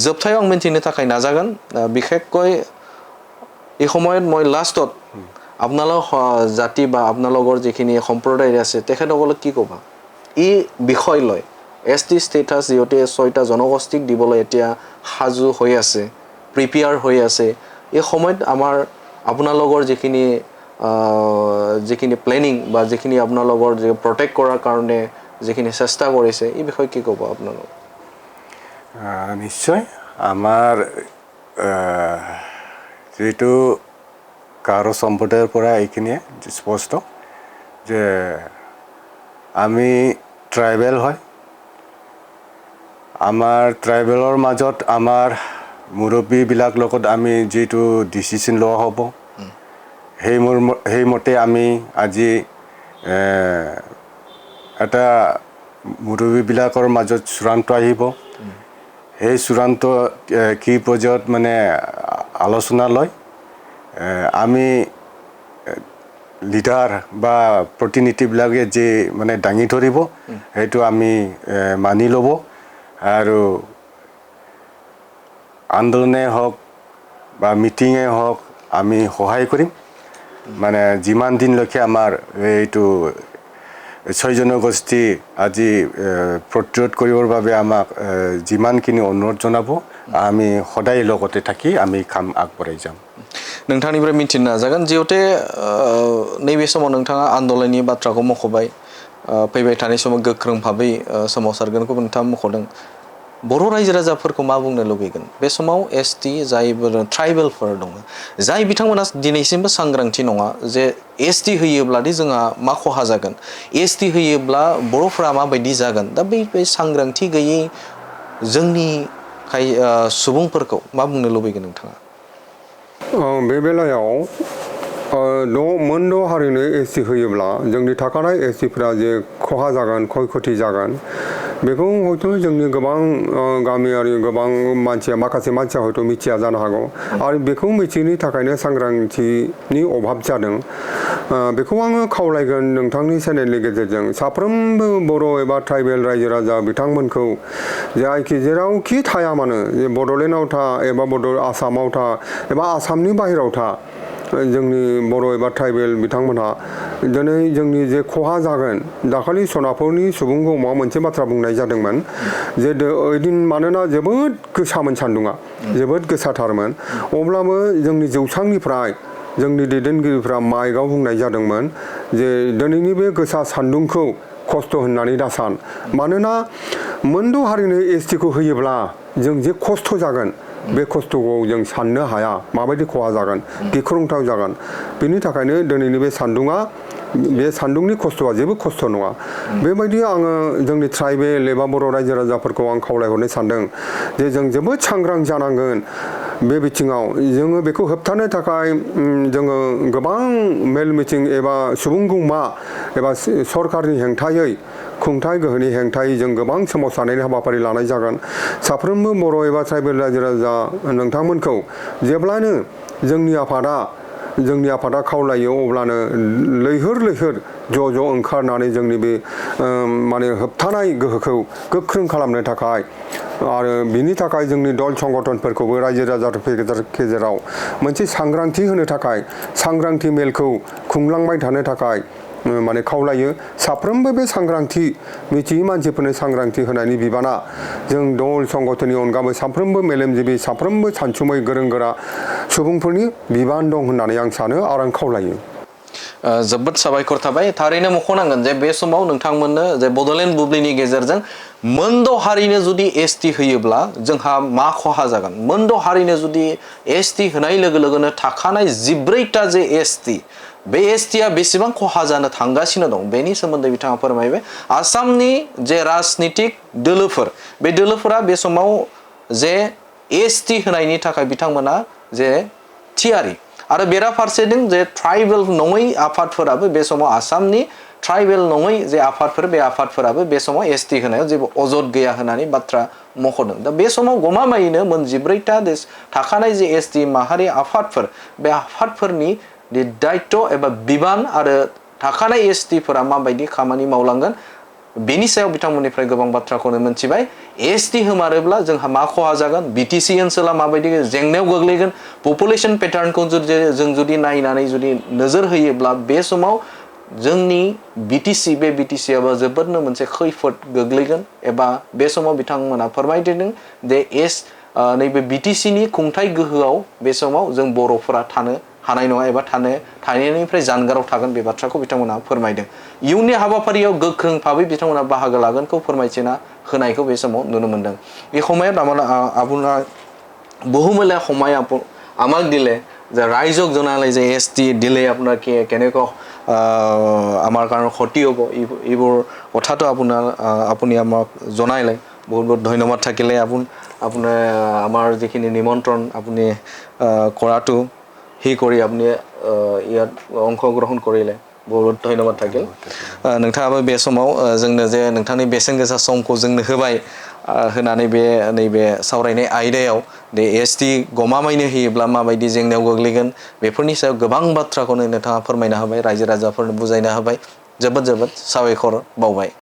जोबथायाव आं मिन्थिनो थाखाय नाजागोन बिखेखকৈ এই সময়ত মই লাষ্টত আপোনালোক জাতি বা আপোনালোকৰ যিখিনি সম্প্ৰদায় আছে তেখেতসকলক কি ক'বা এই বিষয় লৈ এসটি স্টেটাস যিহেতু 6টা জনগোষ্ঠীক দিবলৈ এতিয়া সাজু হৈ আছে প্ৰিপেয়াৰ হৈ আছে এই সময়ত আমাৰ আপোনালোকৰ যিখিনি প্লেনিং বা যিখিনি আপোনালোকৰ যে প্ৰটেক্ট কৰাৰ কাৰণে যিখিনি চেষ্টা কৰিছে এই বিষয়ে কি ক'ব আপোনালোক নিশ্চয় আমাৰ যেটো গাৰো সম্প্ৰদায়ৰ পৰা এইখিনিয়ে স্পষ্ট যে আমি ট্ৰাইবেল হয় আমাৰ ট্ৰাইবেলৰ মাজত আমাৰ মুৰব্বীবিলাক লগত আমি যেটো ডিসিশন লোৱা হ'ব সেই মতে আমি আজি এটা মুৰব্বীবিলাকৰ মাজত চূড়ান্ত আহিব সেই চূড়ান্ত কি পৰ্যায়ত মানে আলোচনা লয় আমি লিডাৰ বা প্ৰতিনিধিবিলাকে যে মানে দাঙি ধৰিব সেইটো আমি মানি ল'ব আৰু আন্দোলনে হওক বা মিটিঙে হওক আমি সহায় কৰিম মানে যিমান দিনলৈকে আমাৰ এইটো 6 জনগোষ্ঠী আজি প্ৰতিৰোধ কৰিবৰ বাবে আমাক যিমানখিনি অনুৰোধ জনাব আমি সদায় লগতে থাকি আমি কাম আগবঢ়াই যাম नोंथांनिफ्राय मिथिनो नाजागोन जिहेतु नैबे समाव नोंथाङा आन्दोलननि बाथ्राखौ मख'बाय फैबाय थानाय समाव गोख्रों भाबै सोमावसारगोनखौ नोंथाङा मख'दों बर' रायजो राजाफोरखौ मा बुंनो लुबैगोन बे समाव एसटि जायफोर ट्राइबेलफोर दङ जाय बिथांमोना दिनैसिमबो सांग्रांथि नङा जे एसटि होयोब्लादि जोंहा मा खहा जागोन एसटि होयोब्ला बर'फोरा माबायदि जागोन दा बै सांग्रांथि गैयै जोंनि सुबुंफोरखौ मा बुंनो लुबैगोन नोंथाङा बे बेलायाव मोनद' हारिनो एसटि होयोब्ला जोंनि थाखानाय एसटिफ्रा जे खहा जागोन क्षयक्षति जागोन बेखौ हयथ' जोंनि गोबां गामियारि गोबां मानसिया माखासे मानसिया हयथ' मिथिया जानो हागौ आरो बेखौ मिथियैनि थाखायनो सांग्रांथिनि अभाब जादों बेखौ आङो खावलायगोन नोंथांनि चेनेलनि गेजेरजों साफ्रोमबो बर' एबा ट्राइबेल रायजो राजा बिथांमोनखौ जायखि जेरावखि थाया मानो जे बड'लेण्डआव था एबा आसामाव था एबा आसामनि बाहेराव था जोंनि बर' एबा ट्राइबेल बिथांमोनहा दिनै जोंनि जे खहा जागोन दाखालि सनापुरनि सुबुंखौ माबा मोनसे बाथ्रा बुंनाय जादोंमोन जे ओइदिन मानोना जोबोद गोसामोन सान्दुङा जोबोद गोसाथारमोन अब्लाबो जोंनि जौसांनिफ्राय जोंनि दैदेनगिरिफ्रा माइकआव बुंनाय जादोंमोन जे दिनैनि बे गोसा सान्दुंखौ खस्थ' होननानै दासान मानोना मोनद' हारिनो एसटिखौ होयोब्ला जों जे खस्थ' जागोन बे खस्थ'खौ जों साननो हाया माबायदि खहा जागोन गिख्रंथाव जागोन बेनि थाखायनो दिनैनि बे सान्दुङा बे सान्दुंनि खस्थ'आ जेबो खस्थ' नङा बेबायदि आङो जोंनि ट्राइबेल एबा बर' रायजो राजाफोरखौ आं खावलायहरनो सानदों जे जों जोबोद सांग्रां जानांगोन बे बिथिङाव जोङो बेखौ होबथानो थाखाय जोङो गोबां मेल मिटिं एबा सुबुं गौमा एबा सरकारनि हेंथायै खुंथाय गोहोनि हेंथायै जों गोबां सोमावसारनायनि हाबाफारि लानाय जागोन साफ्रोमबो बर' एबा ट्राइबेल रायजो राजा नोंथांमोनखौ जेब्लानो जोंनि आफादा खावलायो अब्लानो लैहोर ज' ओंखारनानै जोंनि बे माने होबथानाय गोहोखौ गोख्रों खालामनो थाखाय आरो बिनि थाखाय जोंनि दल संगठनफोरखौबो रायजो राजाफोरनि गेजेराव मोनसे सांग्रांथि होनो थाखाय सांग्रांथि मेलखौ खुंलांबाय थानो थाखाय माने खावलायो साफ्रोमबो बे सांग्रांथि मिथियै मानसिफोरनो सांग्रांथि होनायनि बिबाना जों दल संगठननि अनगाबो साफ्रोमबो मेलेमजिबि साफ्रोमबो सानसुमै गोरों गोरा सुबुंफोरनि बिबान दं होननानै आं सानो आरो आं खावलायो जोबोद साबायखर थाबाय थारैनो मख'नांगोन जे बे समाव नोंथांमोननो जे बड'लेण्ड बुब्लिनि गेजेरजों मोनद' हारिनो जुदि एसटि होयोब्ला जोंहा मा खहा जागोन मोनद' हारिनो जुदि एसटि होनाय लोगो लोगोनो थाखानाय 14टा जे एसटि बे एसटिआ बेसेबां खहा जानो थांगासिनो दं बेनि सोमोन्दै बिथाङा फोरमायबाय आसामनि जे राजनितिक दोलोफोर बे दोलोफोरा बे समाव जे एसटि होनायनि थाखाय बिथांमोना जे थियारि आरो बेराफारसेथिं जे ट्राइबेल नङै आफादफोराबो बे समाव आसामनि ट्राइबेल नङै जे आफादफोर बे आफादफोराबो बे समाव एसटि होनायाव जेबो अजद गैया होननानै बाथ्रा मख'दों दा बे समाव गमामायैनो मोन 14टा थाखानाय जे एसटि माहारि आफादफोर बे आफादफोरनि दायित्व एबा बिबान आरो थाखानाय एसटिफोरा माबायदि खामानि मावलांगोन बेनि सायाव बिथांमोननिफ्राय गोबां बाथ्राखौनो मोनथिबाय एसटि होमारोब्ला जोंहा मा खहा जागोन बिटिसि ओनसोला माबायदि जेंनायाव गोग्लैगोन पपुलेशन पेटार्नखौ जों जुदि नायनानै जुदि नोजोर होयोब्ला बे समाव जोंनि बिटिसिआबो जोबोदनो मोनसे खैफोद गोग्लैगोन एबा बे समाव बिथांमोना फोरमायदों जे नैबे बिटिसिनि खुंथाय गोहोआव बे समाव जों बर'फोरा थानो हानाय नङा एबा थानायनिफ्राय जानगाराव थागोन बे बाथ्राखौ बिथांमोना फोरमायदों इयुननि हाबाफारियाव गोख्रों भाबै बिथांमोना बाहागो लागोनखौ फोरमायथिना होनायखौ बे समाव नुनो मोनदों এই সময়ত আপোনাৰ বহুমূলীয়া সময় আমাক দিলে যে ৰাইজক জনালে যে এসটি দিলে আপোনাৰ কেনেকৈ আমাৰ কাৰণে ক্ষতি হ'ব এইবোৰ কথাটো আপুনি আমাক জনাইলে বহুত বহুত ধন্যবাদ থাকিলে আপোনাৰ আমাৰ যিখিনি নিমন্ত্ৰণ আপুনি কৰাটো হি কৰি আপুনি ইয়াত অংশগ্ৰহণ কৰিলে बहुत धन्यबाद थाकिल नोंथाङाबो बे समाव जोंनो जे नोंथांनि बेसेन गोसा समखौ जोंनो होबाय होनानै बे नैबे सावरायनाय आयदायाव दे एसटि गमामायैनो होयोब्ला माबायदि जेंनायाव गोग्लैगोन बेफोरनि सायाव गोबां बाथ्राखौनो नोंथाङा फोरमायना होबाय रायजो राजाफोरनो बुजायना होबाय जोबोद जोबोद साबायखर बावबाय